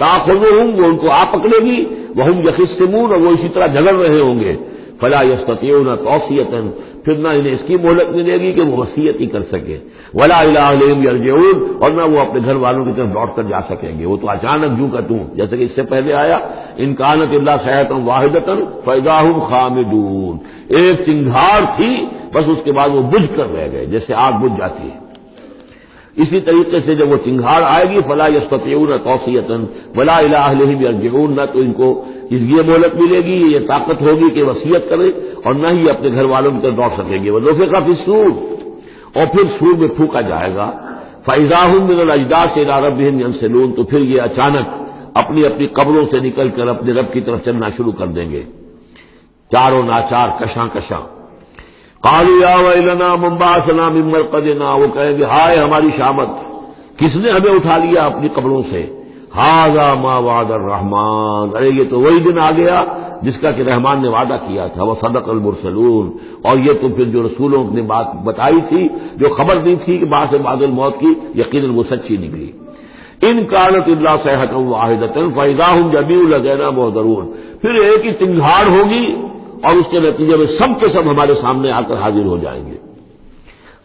تَأْخُذُهُمْ، وہ ان کو آ پکڑے گی، وَهُمْ يَخِصِّمُونَ، اور وہ اسی طرح جھگڑ رہے ہوں گے، فَلَا يَسْتَطِيعُونَ تَوْصِيَةً، پھر نہ انہیں اس کی مہلت ملے گی کہ وہ وصیت ہی کر سکے، وَلَا إِلَىٰ أَهْلِهِمْ يَرْجِعُونَ، اور نہ وہ اپنے گھر والوں کی طرف لوٹ کر جا سکیں گے، وہ تو اچانک جو کا توں، جیسے کہ اس سے پہلے آیا إِن كَانَتْ إِلَّا صَيْحَةً وَاحِدَةً فَإِذَا هُمْ خَامِدُونَ، ایک چنگھاڑ تھی بس اس کے بعد وہ بجھ کر رہ گئے، جیسے آگ بجھ جاتی ہے۔ اسی طریقے سے جب وہ چنگھاڑ آئے گی فلا یستطیعون توصیۃ ولا الی اہلہم یرجعون، نہ تو ان کو یہ مہلت ملے گی، یہ طاقت ہوگی کہ وصیت کرے، اور نہ ہی اپنے گھر والوں کی طرف لوٹ سکیں گے۔ ونفخ فی الصور، اور پھر سور میں پھونکا جائے گا، فاذا هم من الاجداث الى ربهم ينسلون، تو پھر یہ اچانک اپنی اپنی قبروں سے نکل کر اپنے رب کی طرف چلنا شروع کر دیں گے، چاروں ناچار، کشاں کشاں۔ قالوا یا ویلنا من بعثنا من مرقدنا، وہ کہیں گے ہائے ہماری شامت، کس نے ہمیں اٹھا لیا اپنی قبروں سے۔ ھذا ما وعد الرحمن، ارے یہ تو وہی دن آ گیا جس کا کہ رحمان نے وعدہ کیا تھا، وصدق المرسلون، اور یہ تو پھر جو رسولوں نے بات بتائی تھی، جو خبر دی تھی کہ بعد الموت کی، یقیناً وہ سچی نکلی۔ ان کانت الا صیحۃ واحدۃ فاذا هم جميع لدینا محضرون، پھر ایک ہی چنگھاڑ ہوگی اور اس کے نتیجے میں سب کے سب ہمارے سامنے آ کر حاضر ہو جائیں گے۔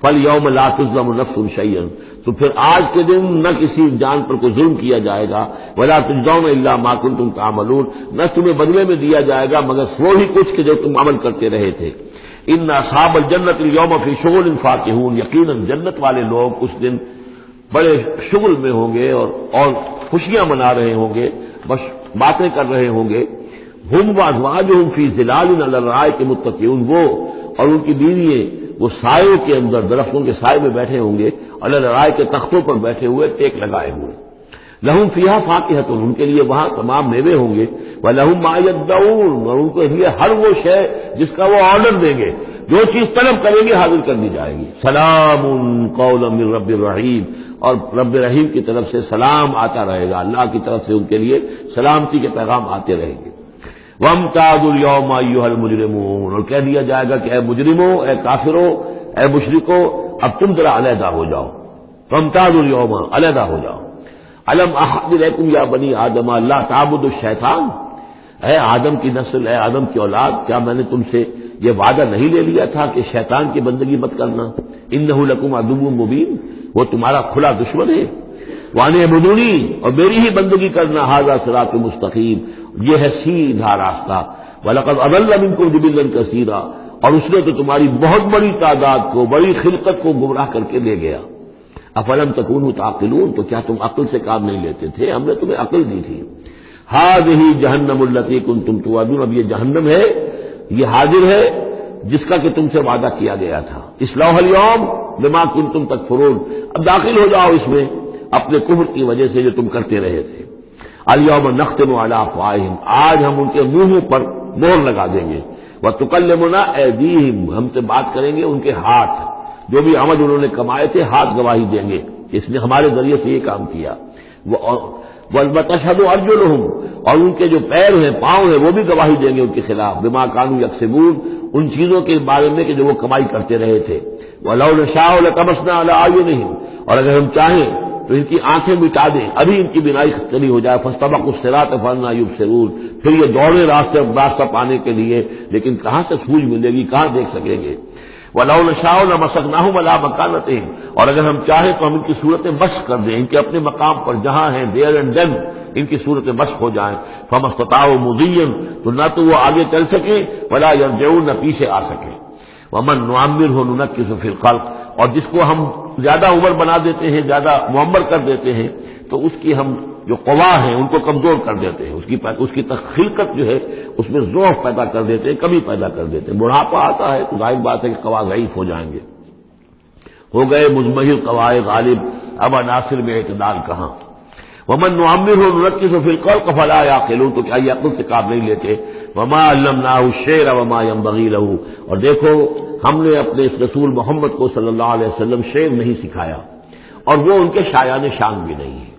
فَالْيَوْمَ لَا تُظْلَمُ نَفْسٌ شَيْئًا، تو پھر آج کے دن نہ کسی جان پر کوئی ظلم کیا جائے گا، وَلَا تُجْزَوْنَ إِلَّا مَا كُنتُمْ تَعْمَلُونَ، نہ تمہیں بدلے میں دیا جائے گا مگر وہی کچھ کہ جو تم عمل کرتے رہے تھے۔ إِنَّ أَصْحَابَ الْجَنَّةِ الْيَوْمَ فِي شُغُلٍ فَاكِهُونَ، یقیناً جنت والے لوگ اس دن بڑے شغل میں ہوں گے اور خوشیاں منا رہے ہوں گے، بس باتیں کر رہے ہوں گے۔ ہم وازواجہم فی ظلال علی الارائک متکئون، وہ اور ان کی بیوییں وہ سایوں کے اندر، درختوں کے سائے میں بیٹھے ہوں گے، علی الارائک کے تختوں پر بیٹھے ہوئے، ٹیک لگائے ہوئے۔ لہم فیہا فاکہۃ، ان کے لیے وہاں تمام میوے ہوں گے، ولہم ما یدعون، اور ان کے لیے ہر وہ شے جس کا وہ آرڈر دیں گے، جو چیز طلب کریں گے حاضر کر دی جائے گی۔ سلام قولا من رب الرحیم، اور رب رحیم کی طرف سے سلام آتا رہے گا، اللہ کی طرف سے ان کے لیے سلامتی کے پیغام آتے رہیں گے۔ وَامْتَازُوا الْيَوْمَ أَيُّهَا الْمُجْرِمُونَ، اور کہہ دیا جائے گا کہ اے مجرموں، اے کافروں، اے مشرکوں، اب تم ذرا علیحدہ ہو جاؤ۔ وَامْتَازُوا الْيَوْمَ، علیحدہ ہو جاؤ۔ الم احد الیکم یا بنی آدم لا تعبدوا الشیطان، اے آدم کی نسل، اے آدم کی اولاد، کیا میں نے تم سے یہ وعدہ نہیں لے لیا تھا کہ شیطان کی بندگی مت کرنا؟ انہ لکم عدو مبین، وہ تمہارا کھلا دشمن ہے۔ وان اعبدونی، اور میری ہی بندگی کرنا، ھذا صراط مستقیم، یہ ہے سیدھا راستہ۔ وَلَقَدْ أَضَلَّ مِنكُمْ جِبِلًّا كَثِيرًا، اور اس نے تو تمہاری بہت بڑی تعداد کو، بڑی خلقت کو گمراہ کر کے لے گیا۔ افلم تکونوا تعقلون، تو کیا تم عقل سے کام نہیں لیتے تھے؟ ہم نے تمہیں عقل دی تھی۔ ھذِہ جہنم التی کنتم توعدون، اب یہ جہنم ہے، یہ حاضر ہے جس کا کہ تم سے وعدہ کیا گیا تھا۔ اصلوها اليوم بما کنتم تکفرون، اب داخل ہو جاؤ اس میں اپنے کفر کی وجہ سے جو تم کرتے رہے تھے۔ الیوم نختم علی افواہہم، آج ہم ان کے منہوں پر مہر لگا دیں گے۔ وتکلمنا ایدیہم، ہم سے بات کریں گے ان کے ہاتھ، جو بھی عمل انہوں نے کمائے تھے ہاتھ گواہی دیں گے، اس نے ہمارے ذریعے سے یہ کام کیا۔ وتشہد ارجلہم، اور ان کے جو پیر ہیں، پاؤں ہیں، وہ بھی گواہی دیں گے ان کے خلاف، بما کانوا یکسبون، ان چیزوں کے بارے میں کہ جو وہ کمائی کرتے رہے تھے۔ ولو نشاء لطمسنا علی اعینہم، اور اگر ہم چاہیں تو ان کی آنکھیں مٹا دیں، ابھی ان کی بینائی چلی ہو جائے۔ فاستبقوا الصراط فانى يبصرون، پھر یہ دوڑے راستہ پانے کے لیے، لیکن کہاں سے سوجھ ملے گی، کہاں دیکھ سکیں گے۔ وَلَوْ نَشَاءُ لَمَسَخْنَاهُمْ عَلَىٰ مَكَانَتِهِمْ، اور اگر ہم چاہیں تو ہم ان کی صورتیں مشق کر دیں، ان کے اپنے مقام پر جہاں ہیں دیر اینڈ دین ان کی صورتیں مشق ہو جائیں۔ فَمَا اسْتَطَاعُوا مُضِيًّا، تو نہ تو وہ آگے چل سکیں وَلَا يَرْجِعُونَ، نہ پیچھے آ سکیں۔ وَمَن نُعَمِّرْهُ نُنَكِّسُ فِي الْخَلْقِ، اور جس کو ہم زیادہ عمر بنا دیتے ہیں، زیادہ معمر کر دیتے ہیں، تو اس کی ہم جو قوا ہیں ان کو کمزور کر دیتے ہیں، اس کی خلقت جو ہے اس میں ضعف پیدا کر دیتے ہیں، کمی پیدا کر دیتے ہیں۔ بڑھاپا آتا ہے تو ظاہر بات ہے کہ قوا ضعیف ہو جائیں گے، ہو گئے مزمحل قوائے غالب، اب عناصر میں اعتدال کہاں۔ ومن نعمرہ ننکسہ فی الخلق فلا یعقلون، تو کیا یہ عقل سے کام نہیں لیتے۔ وما علمناہ الشعر وما ينبغی لہ، اور دیکھو ہم نے اپنے اس رسول محمد کو صلی اللہ علیہ وسلم شعر نہیں سکھایا، اور وہ ان کے شایان شان بھی نہیں ہے۔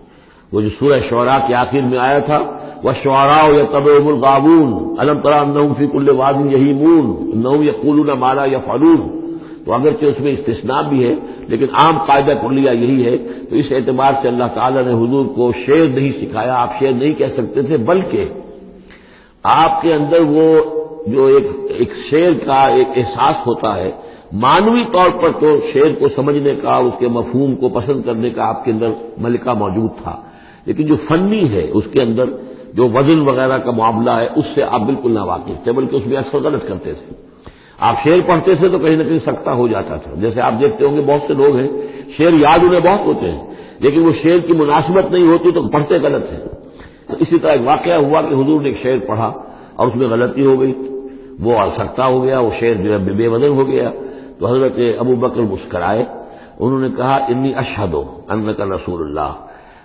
وہ جو سورہ شعراء کے آخر میں آیا تھا وَالشُّعَرَاءُ يَتَّبِعُهُمُ الْغَاوُونَ أَلَمْ تَرَ أَنَّهُمْ فِي كُلِّ وَادٍ يَهِيمُونَ إِنَّهُمْ يَقُولُونَ مَا لَا يَفْعَلُونَ، تو اگرچہ اس میں استثناء بھی ہے لیکن عام قاعدہ کلیہ یہی ہے۔ تو اس اعتبار سے اللہ تعالیٰ نے حضور کو شعر نہیں سکھایا، آپ شعر نہیں کہہ سکتے تھے، بلکہ آپ کے اندر وہ جو ایک شعر کا ایک احساس ہوتا ہے، معنوی طور پر تو شعر کو سمجھنے کا، اس کے مفہوم کو پسند کرنے کا آپ کے اندر ملکہ موجود تھا، لیکن جو فنی ہے اس کے اندر جو وزن وغیرہ کا معاملہ ہے اس سے آپ بالکل نہ واقف تھے، بلکہ اس میں اکثر غلط کرتے تھے۔ آپ شعر پڑھتے تھے تو کہیں نہ کہیں سکتا ہو جاتا تھا، جیسے آپ دیکھتے ہوں گے بہت سے لوگ ہیں شعر یاد انہیں بہت ہوتے ہیں لیکن وہ شعر کی مناسبت نہیں ہوتی تو پڑھتے غلط ہیں۔ تو اسی طرح ایک واقعہ ہوا کہ حضور نے ایک شعر پڑھا اور اس میں غلطی ہو گئی، وہ سکتا ہو گیا، وہ شعر جو ہے بے وزن ہو گیا۔ تو حضرت ابو بکر مسکرائے، انہوں نے کہا انی اشہد انک رسول اللہ،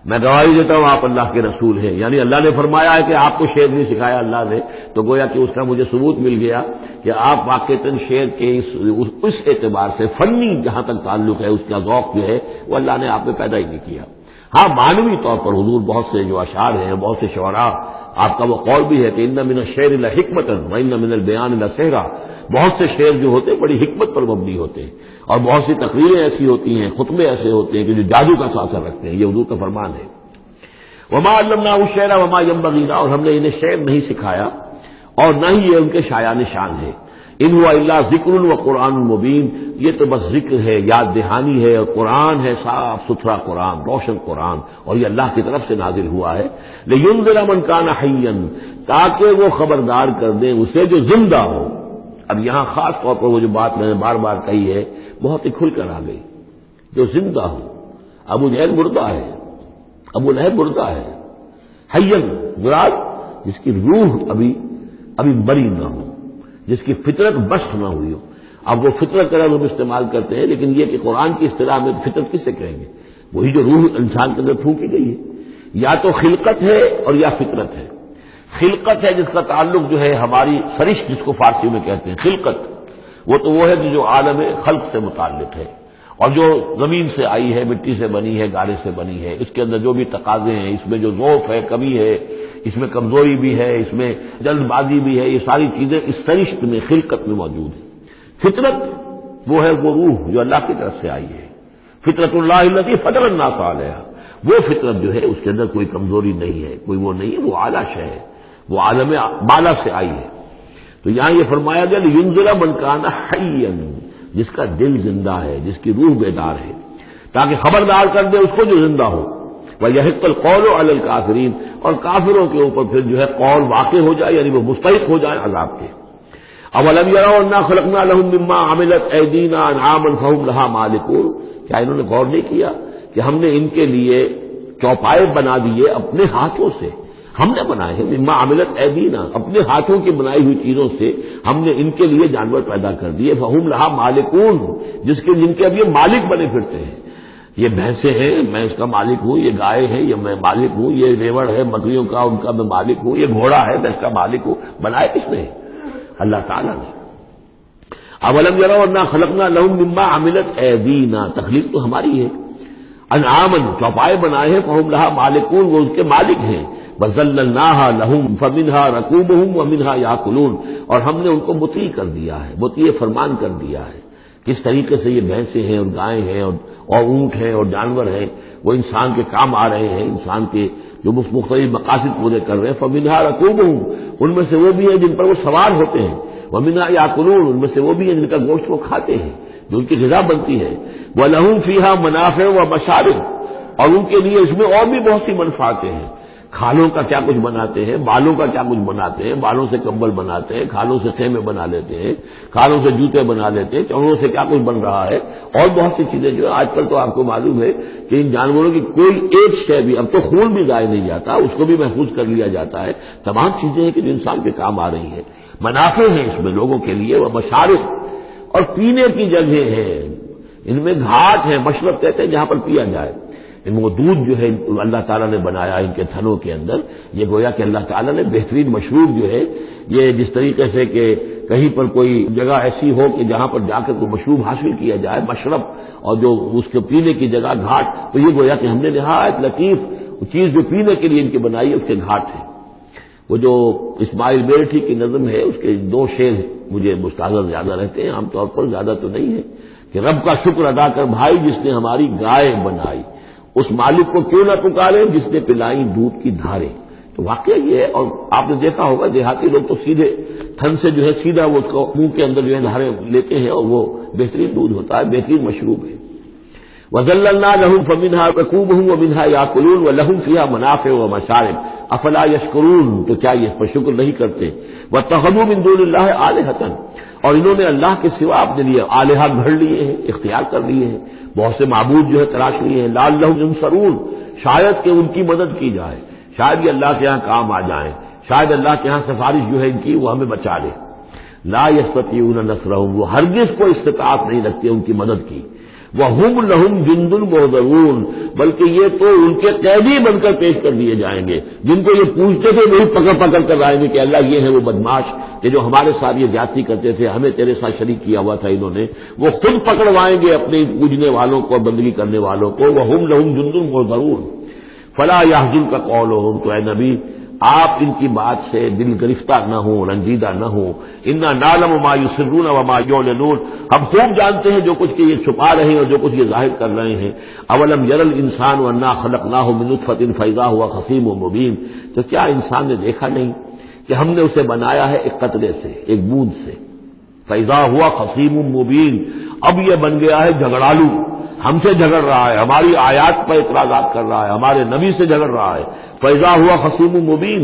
میں گواہی دیتا ہوں آپ اللہ کے رسول ہیں، یعنی اللہ نے فرمایا ہے کہ آپ کو شعر نہیں سکھایا اللہ نے، تو گویا کہ اس کا مجھے ثبوت مل گیا کہ آپ واقعتاً شعر کے اس اعتبار سے فنی جہاں تک تعلق ہے اس کا ذوق جو ہے وہ اللہ نے آپ میں پیدا ہی نہیں کیا۔ ہاں معنوی طور پر حضور بہت سے جو اشعار ہیں، بہت سے شعراء، آپ کا وہ قول بھی ہے کہ ان من الشعر لحکمۃ وان من البیان لسحرا، بہت سے شعر جو ہوتے ہیں بڑی حکمت پر مبنی ہوتے ہیں، اور بہت سی تقریریں ایسی ہوتی ہیں، خطبے ایسے ہوتے ہیں کہ جو جادو کا اثر رکھتے ہیں، یہ حضور کا فرمان ہے۔ وما علمناه الشعر وما ينبغي له، اور ہم نے انہیں شعر نہیں سکھایا اور نہ ہی یہ ان کے شایان شان ہے۔ ان هو الا ذکر وقرآن مبین، یہ تو بس ذکر ہے، یاد دہانی ہے، اور قرآن ہے، صاف ستھرا قرآن، روشن قرآن، اور یہ اللہ کی طرف سے نازل ہوا ہے۔ لینذر من کان حیا، تاکہ وہ خبردار کر دیں اسے جو زندہ ہو۔ اب یہاں خاص طور پر وہ جو بات میں نے بار بار کہی ہے بہت ہی کھل کر آ گئی، جو زندہ ہو۔ ابو جہل مردہ ہے، ابو لہب مردہ ہے، حیا مراد جس کی روح ابھی بری نہ ہو، جس کی فطرت بشت نہ ہوئی ہو۔ اب وہ فطرت کا لفظ استعمال کرتے ہیں، لیکن یہ کہ قرآن کی اصطلاح میں فطرت کس سے کہیں گے؟ وہی جو روح انسان کے اندر پھونکی گئی ہے، یا تو خلقت ہے اور یا فطرت ہے۔ خلقت ہے جس کا تعلق جو ہے ہماری سرشت جس کو فارسی میں کہتے ہیں خلقت، وہ ہے جو عالم خلق سے متعلق ہے، اور جو زمین سے آئی ہے، مٹی سے بنی ہے، گارے سے بنی ہے، اس کے اندر جو بھی تقاضے ہیں، اس میں جو ذوف ہے، کمی ہے، اس میں کمزوری بھی ہے، اس میں جلد بازی بھی ہے، یہ ساری چیزیں اس سرشت میں خلقت میں موجود ہیں۔ فطرت وہ ہے وہ روح جو اللہ کی طرف سے آئی ہے، فطرت اللہ التی فطر الناس علیہا، وہ فطرت جو ہے اس کے اندر کوئی کمزوری نہیں ہے، کوئی وہ نہیں ہے، وہ اعلیٰ شے ہے، وہ عالم بالا سے آئی ہے۔ تو یہاں یہ فرمایا گیا لینذر من کان حیا، جس کا دل زندہ ہے، جس کی روح بیدار ہے، تاکہ خبردار کر دے اس کو جو زندہ ہو، وَيَحِقَّ الْقَوْلُ عَلَى الْكَافِرِينَ، اور کافروں کے اوپر پھر جو ہے قول واقع ہو جائے، یعنی وہ مستحق ہو جائے عذاب کے۔ اولم يروا انا خلقنا لهم مما عملت ايدينا انعاما فهم لها مالكون، کیا انہوں نے غور نہیں کیا کہ ہم نے ان کے لیے چوپائے بنا دیے اپنے ہاتھوں سے، ہم نے بنائے ہیں، مما عملت ایدینا، اپنے ہاتھوں کی بنائی ہوئی چیزوں سے ہم نے ان کے لیے جانور پیدا کر دیے، فہم لہا مالکون، جن کے اب یہ مالک بنے پھرتے ہیں۔ یہ بھینسیں ہیں، میں اس کا مالک ہوں، یہ گائے ہیں، یہ میں مالک ہوں، یہ ریوڑ ہے بکریوں کا، ان کا میں مالک ہوں، یہ گھوڑا ہے میں اس کا مالک ہوں۔ بنائے کس نے؟ اللہ تعالیٰ نے۔ اولم یروا انا خلقنا لهم مما عملت ایدینا، تخلیق تو ہماری ہے، انعامن، چوپائے بنائے ہیں، فہم لہا مالکون، وہ اس کے مالک ہیں، وذللناها لهم فمنها ركوبهم ومنها ياكلون، اور ہم نے ان کو مطیع کر دیا ہے، مطیع فرمان کر دیا ہے۔ کس طریقے سے یہ بھینسیں ہیں اور گائیں ہیں اور اونٹ ہیں اور جانور ہیں، وہ انسان کے کام آ رہے ہیں، انسان کے جو مختلف مقاصد پورے کر رہے ہیں۔ فمنها ركوبهم، ان میں سے وہ بھی ہیں جن پر وہ سوار ہوتے ہیں، ومنها ياكلون، ان میں سے وہ بھی ہیں جن کا گوشت وہ کھاتے ہیں، جو ان کی غذا بنتی ہے۔ وَلَهُمْ فِيهَا مَنَافِعُ وَمَشَارِبُ، اور ان کے لیے اس میں اور بھی بہت سی منفعتیں ہیں، کھالوں کا کیا کچھ بناتے ہیں، بالوں کا کیا کچھ بناتے ہیں، بالوں سے کمبل بناتے ہیں، کھالوں سے خیمے بنا لیتے ہیں، کھالوں سے جوتے بنا لیتے ہیں، چمڑوں سے کیا کچھ بن رہا ہے، اور بہت سی چیزیں جو ہے آج کل تو آپ کو معلوم ہے کہ ان جانوروں کی کوئی ایک شے بھی، اب تو خون بھی ضائع نہیں جاتا، اس کو بھی محفوظ کر لیا جاتا ہے، تمام چیزیں ہیں کہ جو انسان کے کام آ رہی ہیں، منافع ہیں اس میں لوگوں کے لیے، وہ مشارب، اور پینے کی جگہیں ہیں، ان میں گھاٹ ہے، مشرب کہتے ہیں جہاں پر پیا جائے، ان وہ دودھ جو ہے اللہ تعالیٰ نے بنایا ان کے تھنوں کے اندر، یہ گویا کہ اللہ تعالیٰ نے بہترین مشروب جو ہے، یہ جس طریقے سے کہ کہیں پر کوئی جگہ ایسی ہو کہ جہاں پر جا کر کوئی مشروب حاصل کیا جائے، مشرب، اور جو اس کے پینے کی جگہ گھاٹ، تو یہ گویا کہ ہم نے نہایت لطیف چیز جو پینے کے لیے ان کی بنائی ہے اس کے گھاٹ ہے۔ وہ جو اسماعیل بیرٹھی کی نظم ہے، اس کے دو شعر مجھے مستحضر زیادہ رہتے ہیں، عام طور پر زیادہ تو نہیں ہے، کہ رب کا شکر ادا کر بھائی جس نے ہماری گائے بنائی، اس مالک کو کیوں نہ پکارے جس نے پلائی دودھ کی دھاریں۔ تو واقعہ یہ ہے، اور آپ نے دیکھا ہوگا دیہاتی لوگ تو سیدھے تھن سے جو ہے سیدھا وہ اس کو منہ کے اندر جو ہے دھاریں لیتے ہیں، اور وہ بہترین دودھ ہوتا ہے، بہترین مشروب ہے۔ وَذَلَّلْنَا لَهُمْ فَمِنْهَا رَكُوبُهُمْ وَمِنْهَا يَأْكُلُونَ وَلَهُمْ فِيهَا مَنَافِعُ وَمَشَارِبُ أَفَلَا يَشْكُرُونَ، تو کیا یہ اس پر شکر نہیں کرتے؟ وَاتَّخَذُوا مِن دُونِ اللَّهِ آلِهَةً، اور انہوں نے اللہ کے سوا اپنے لیے آلہہ گھڑ لیے ہیں، اختیار کر لیے ہیں، بہت سے معبود جو ہے تلاش لیے ہیں، لعلہم ینصرون، شاید کہ ان کی مدد کی جائے، شاید یہ اللہ کے ہاں کام آ جائیں، شاید اللہ کے ہاں سفارش جو ہے ان کی وہ ہمیں بچا لے۔ لا یستطیعون نصرہم، وہ ہرگز کو استطاعت نہیں رکھتے ان کی مدد کی۔ وَهُمْ لَهُمْ جُنْدٌ مُحْضَرُونَ، بلکہ یہ تو ان کے قیدی بن کر پیش کر دیے جائیں گے، جن کو یہ پوچھتے تھے وہی پکڑ پکڑ کر لائیں گے کہ اللہ یہ ہے وہ بدماش کہ جو ہمارے ساتھ یہ زیادتی کرتے تھے، ہمیں تیرے ساتھ شریک کیا ہوا تھا انہوں نے، وہ خود پکڑوائیں گے اپنے پوجنے والوں کو اور بندگی کرنے والوں کو۔ وَهُمْ لَهُمْ جُنْدٌ مُحْضَرُونَ فَلَا يَحْزُنْكَ قَوْلُهُمْ، تو اے نبی آپ ان کی بات سے دل گرفتہ نہ ہو، رنجیدہ نہ ہو۔ اِنَّا نَعْلَمُ مَا يُسِرُّونَ وَمَا يُعْلِنُونَ، ہم خوب جانتے ہیں جو کچھ کہ یہ چھپا رہے ہیں اور جو کچھ یہ ظاہر کر رہے ہیں۔ اولم يَرَ الْإِنسَانُ أَنَّا خَلَقْنَاهُ مِن نُطْفَةٍ فَإِذَا هُوَ خَصِيمٌ مُبِينٌ، تو کیا انسان نے دیکھا نہیں کہ ہم نے اسے بنایا ہے ایک قطرے سے، ایک بوند سے، فَإِذَا هُوَ خَصِيمٌ مُبِينٌ، اب یہ بن گیا ہے جھگڑالو، ہم سے جھگڑ رہا ہے، ہماری آیات پر اعتراضات کر رہا ہے، ہمارے نبی سے جھگڑ رہا ہے۔ فَإِذَا هُوَ خَصِيمٌ مُبِينٌ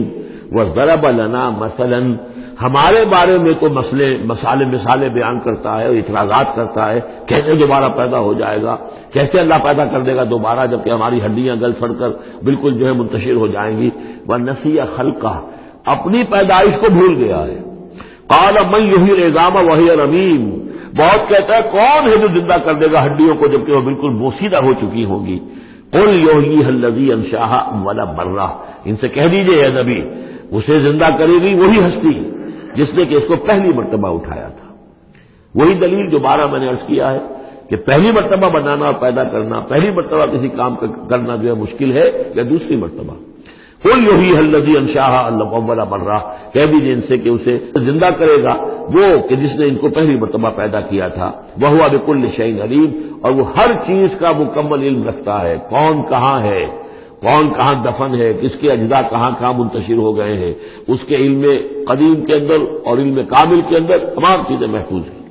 وَضَرَبَ لَنَا مَثَلًا، ہمارے بارے میں تو مثالیں بیان کرتا ہے اور اعتراضات کرتا ہے، کیسے دوبارہ پیدا ہو جائے گا، کیسے اللہ پیدا کر دے گا دوبارہ جبکہ ہماری ہڈیاں گل سڑ کر بالکل جو ہے منتشر ہو جائیں گی۔ وَنَسِيَ خَلْقَهُ، اپنی پیدائش کو بھول گیا ہے۔ قَالَ مَن يُحْيِي الْعِظَامَ وَهِيَ رَمِيمٌ، بہت کہتا ہے کون ہے جو زندہ کر دے گا ہڈیوں کو جبکہ وہ بالکل بوسیدہ ہو چکی ہوں گی۔ قُلْ يُحْيِيهَا الَّذِي أَنشَأَهَا أَوَّلَ مَرَّةٍ، ان سے کہہ دیجئے اے نبی اسے زندہ کرے گی وہی ہستی جس نے کہ اس کو پہلی مرتبہ اٹھایا تھا۔ وہی دلیل جو بارہ میں نے عرض کیا ہے کہ پہلی مرتبہ بنانا اور پیدا کرنا، پہلی مرتبہ کسی کام کرنا جو ہے مشکل ہے یا دوسری مرتبہ۔ قُلْ يُحْيِيهَا الَّذِي أَنشَأَهَا أَوَّلَ مَرَّةٍ، کہہ دیجیے ان سے کہ اسے زندہ کرے گا وہ کہ جس نے ان کو پہلی مرتبہ پیدا کیا تھا۔ وَهُوَ بِكُلِّ شَيْءٍ عَلِيمٌ، اور وہ ہر چیز کا مکمل علم رکھتا ہے، کون کہاں ہے، کون کہاں دفن ہے، کس کے اجزاء کہاں کہاں منتشر ہو گئے ہیں، اس کے علم قدیم کے اندر اور علم کامل کے اندر تمام چیزیں محفوظ ہیں۔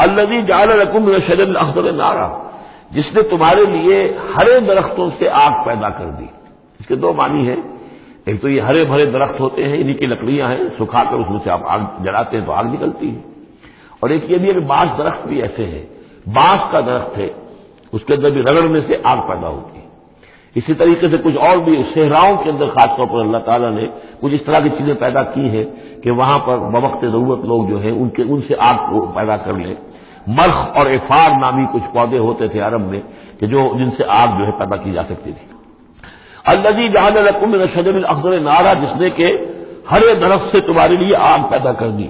الذی جعل لکم من الشجر الاخضر نارا، جس نے تمہارے لیے ہرے درختوں سے آگ پیدا کر دی۔ اس کے دو معنی ہیں، ایک تو یہ ہرے بھرے درخت ہوتے ہیں، انہی کی لکڑیاں ہیں، سکھا کر اس میں سے آپ آگ جلاتے ہیں تو آگ نکلتی ہے، اور ایک یہ بھی ہے کہ بعض درخت بھی ایسے ہیں، بانس کا درخت ہے، اس کے اندر بھی رگڑنے سے آگ پیدا ہوتی ہے۔ اسی طریقے سے کچھ اور بھی صحراؤں کے اندر خاص طور پر اللہ تعالیٰ نے کچھ اس طرح کی چیزیں پیدا کی ہیں کہ وہاں پر بوقت ضرورت لوگ جو ہیں ان سے آگ کو پیدا کر لیں۔ مرخ اور افار نامی کچھ پودے ہوتے تھے عرب میں کہ جن سے آگ جو ہے پیدا کی جا سکتی تھی۔ الذی جعل لکم من الشجر الاخضر نارا، جس نے کہ ہرے درخت سے تمہارے لیے آگ پیدا کر دی۔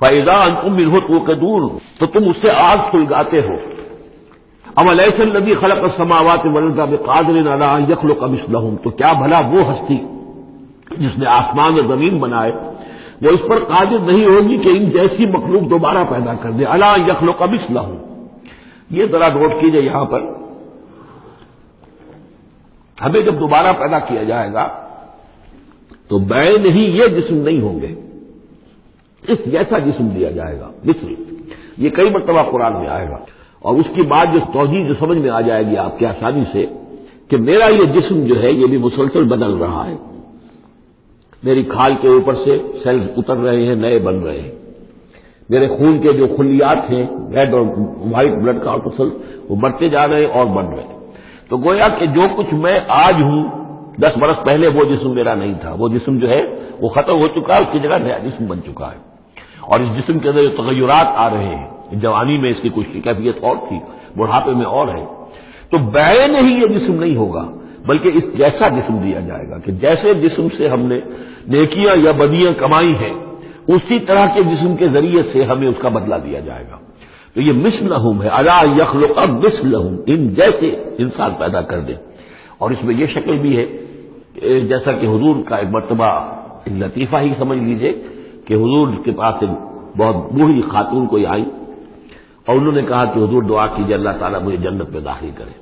فاذا انتم منہ توقدون، تو تم اس سے آگ سلگاتے ہو۔ اولیس الذی خلق السماوات والارض بقادر علی ان یخلق مثلہم، تو کیا بھلا وہ ہستی جس نے آسمان اور زمین بنائے وہ اس پر قادر نہیں ہوگی کہ ان جیسی مخلوق دوبارہ پیدا کر دے، علی ان یخلق مثلہم۔ یہ ذرا نوٹ کیجئے، یہاں پر ہمیں جب دوبارہ پیدا کیا جائے گا تو بین ہی یہ جسم نہیں ہوں گے، اس جیسا جسم دیا جائے گا، مثل، یہ کئی مرتبہ قرآن میں آئے گا، اور اس کی بعد جو توجیہ جو سمجھ میں آ جائے گی آپ کے آسانی سے کہ میرا یہ جسم جو ہے یہ بھی مسلسل بدل رہا ہے، میری کھال کے اوپر سے سیلز اتر رہے ہیں، نئے بن رہے ہیں، میرے خون کے جو خلیات ہیں ریڈ اور وائٹ بلڈ کارپسل وہ بڑھتے جا رہے ہیں اور بن رہے ہیں۔ تو گویا کہ جو کچھ میں آج ہوں 10 برس پہلے وہ جسم میرا نہیں تھا، وہ جسم جو ہے وہ ختم ہو چکا ہے، اس کی جگہ نیا جسم بن چکا ہے، اور اس جسم کے اندر جو تغیرات آ رہے ہیں، جوانی میں اس کی کچھ کیفیت اور تھی، بڑھاپے میں اور ہے، تو بین ہی یہ جسم نہیں ہوگا بلکہ اس جیسا جسم دیا جائے گا کہ جیسے جسم سے ہم نے نیکیاں یا بدیاں کمائی ہیں اسی طرح کے جسم کے ذریعے سے ہمیں اس کا بدلہ دیا جائے گا۔ تو یہ مثلہم ہے، الا یخلق مثلہم، ان جیسے انسان پیدا کر دے۔ اور اس میں یہ شکل بھی ہے جیسا کہ حضور کا ایک مرتبہ ایک لطیفہ ہی سمجھ لیجئے کہ حضور کے پاس ایک بہت بوڑھی خاتون کوئی آئی اور انہوں نے کہا کہ حضور دعا کیجئے اللہ تعالیٰ مجھے جنت میں داخل کرے۔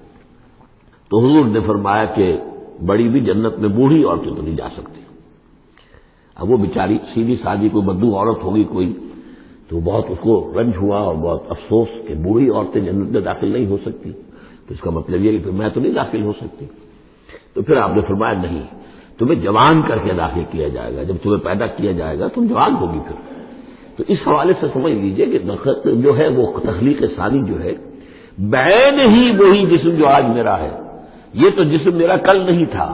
تو حضور نے فرمایا کہ بڑی بھی جنت میں بوڑھی عورتیں تو نہیں جا سکتی۔ اب وہ بیچاری سیدھی سادھی کوئی بدو عورت ہوگی کوئی، تو بہت اس کو رنج ہوا اور بہت افسوس کہ بوڑھی عورتیں جنت میں داخل نہیں ہو سکتی، تو اس کا مطلب یہ کہ پھر میں تو نہیں داخل ہو سکتی۔ تو پھر آپ نے فرمایا نہیں، تمہیں جوان کر کے داخل کیا جائے گا، جب تمہیں پیدا کیا جائے گا تم جوان ہوگی پھر۔ تو اس حوالے سے سمجھ لیجئے کہ جو ہے وہ تخلیق ثانی جو ہے بین ہی وہی جسم جو آج میرا ہے، یہ تو جسم میرا کل نہیں تھا،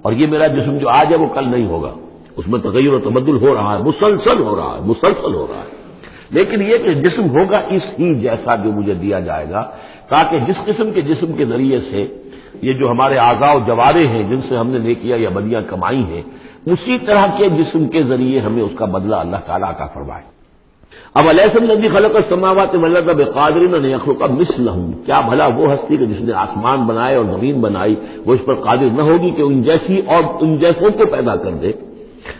اور یہ میرا جسم جو آج ہے وہ کل نہیں ہوگا، اس میں تغیر و تبدل ہو رہا ہے، مسلسل ہو رہا ہے، لیکن یہ کہ جسم ہوگا اس ہی جیسا جو مجھے دیا جائے گا، تاکہ جس قسم کے جسم کے ذریعے سے یہ جو ہمارے اعضاء و جوارے ہیں جن سے ہم نے نیکیاں یا بدیاں کمائی ہیں، اسی طرح کے جسم کے ذریعے ہمیں اس کا بدلہ اللہ تعالیٰ عطا فرمائے۔ اب الیس الذی خلق السماوات والارض بقادر ان یخلق مثلہم، کیا بھلا وہ ہستی کہ جس نے آسمان بنائے اور زمین بنائی وہ اس پر قادر نہ ہوگی کہ ان جیسی اور ان جیسوں کو پیدا کر دے؟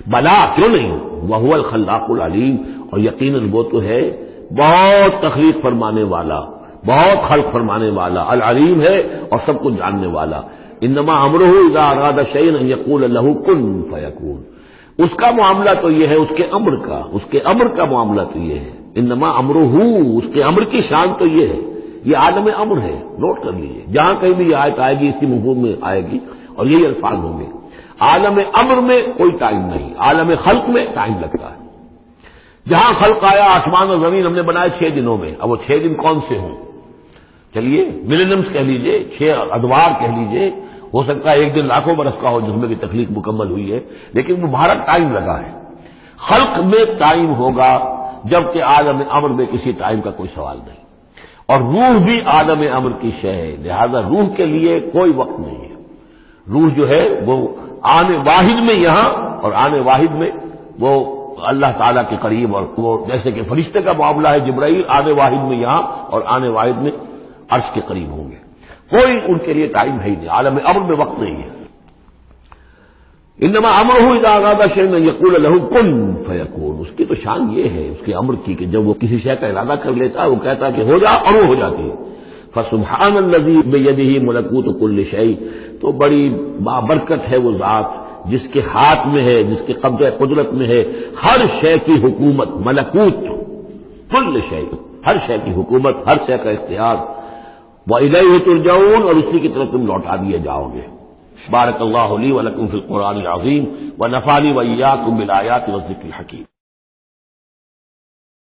بلا، کیوں نہیں، وہو الخلاق العلیم، اور یقیناً وہ تو ہے بہت تخلیق فرمانے والا، بہت خلق فرمانے والا، العلیم ہے اور سب کچھ جاننے والا۔ انما امرہ اذا اراد شیئا ان یقول له کن فیکون، اس کا معاملہ تو یہ ہے، اس کے امر کا معاملہ تو یہ ہے، انما امرہ، اس کے امر کی شان تو یہ ہے، یہ عالم امر ہے، نوٹ کر لیجیے، جہاں کہیں بھی یہ آیت آئے گی اس کی مفہوم میں آئے گی اور یہی الفاظ ہوں گے۔ عالم امر میں کوئی ٹائم نہیں، عالم خلق میں ٹائم لگتا ہے۔ جہاں خلق آیا آسمان اور زمین ہم نے بنائے 6 دنوں میں، اب وہ 6 دن کون سے ہوں؟ چلیے ملینمز کہہ لیجئے، 6 ادوار کہہ لیجئے، ہو سکتا ہے ایک دن لاکھوں برس کا ہو جس میں بھی تخلیق مکمل ہوئی ہے، لیکن وہ بھارت ٹائم لگا ہے۔ خلق میں ٹائم ہوگا جبکہ عالم امر میں کسی ٹائم کا کوئی سوال نہیں، اور روح بھی عالم امر کی شے ہے، لہذا روح کے لیے کوئی وقت نہیں ہے۔ روح جو ہے وہ آنے واحد میں یہاں اور آنے واحد میں وہ اللہ تعالیٰ کے قریب، اور وہ جیسے کہ فرشتے کا معاملہ ہے جبرائیل آنے واحد میں یہاں اور آنے واحد میں عرش کے قریب ہوں گے، کوئی ان کے لیے ٹائم ہے ہی نہیں، عالم امر میں وقت نہیں ہے۔ انما امرہ اذا اراد شیئا ان یقول له کن فیکون، اس کی تو شان یہ ہے اس کے امر کی کہ جب وہ کسی شے کا ارادہ کر لیتا ہے وہ کہتا ہے کہ ہو جا اور وہ ہو جاتی ہے۔ فسبحان الذی بیدہ ملکوت کل شیء، تو بڑی بابرکت ہے وہ ذات جس کے ہاتھ میں ہے، جس کے قبضہ قدرت میں ہے ہر شے کی حکومت، ملکوت کل شیء، ہر شے کی حکومت، ہر شے کا اختیار، وَإِلَيْهِ تُرْجَعُونَ، اور اسی کی طرف تم لوٹا دیے جاؤ گے۔ بارک اللہ لی ولکم فی القرآن العظیم ونفعنی وإیاکم بالآیات والذکر الحکیم۔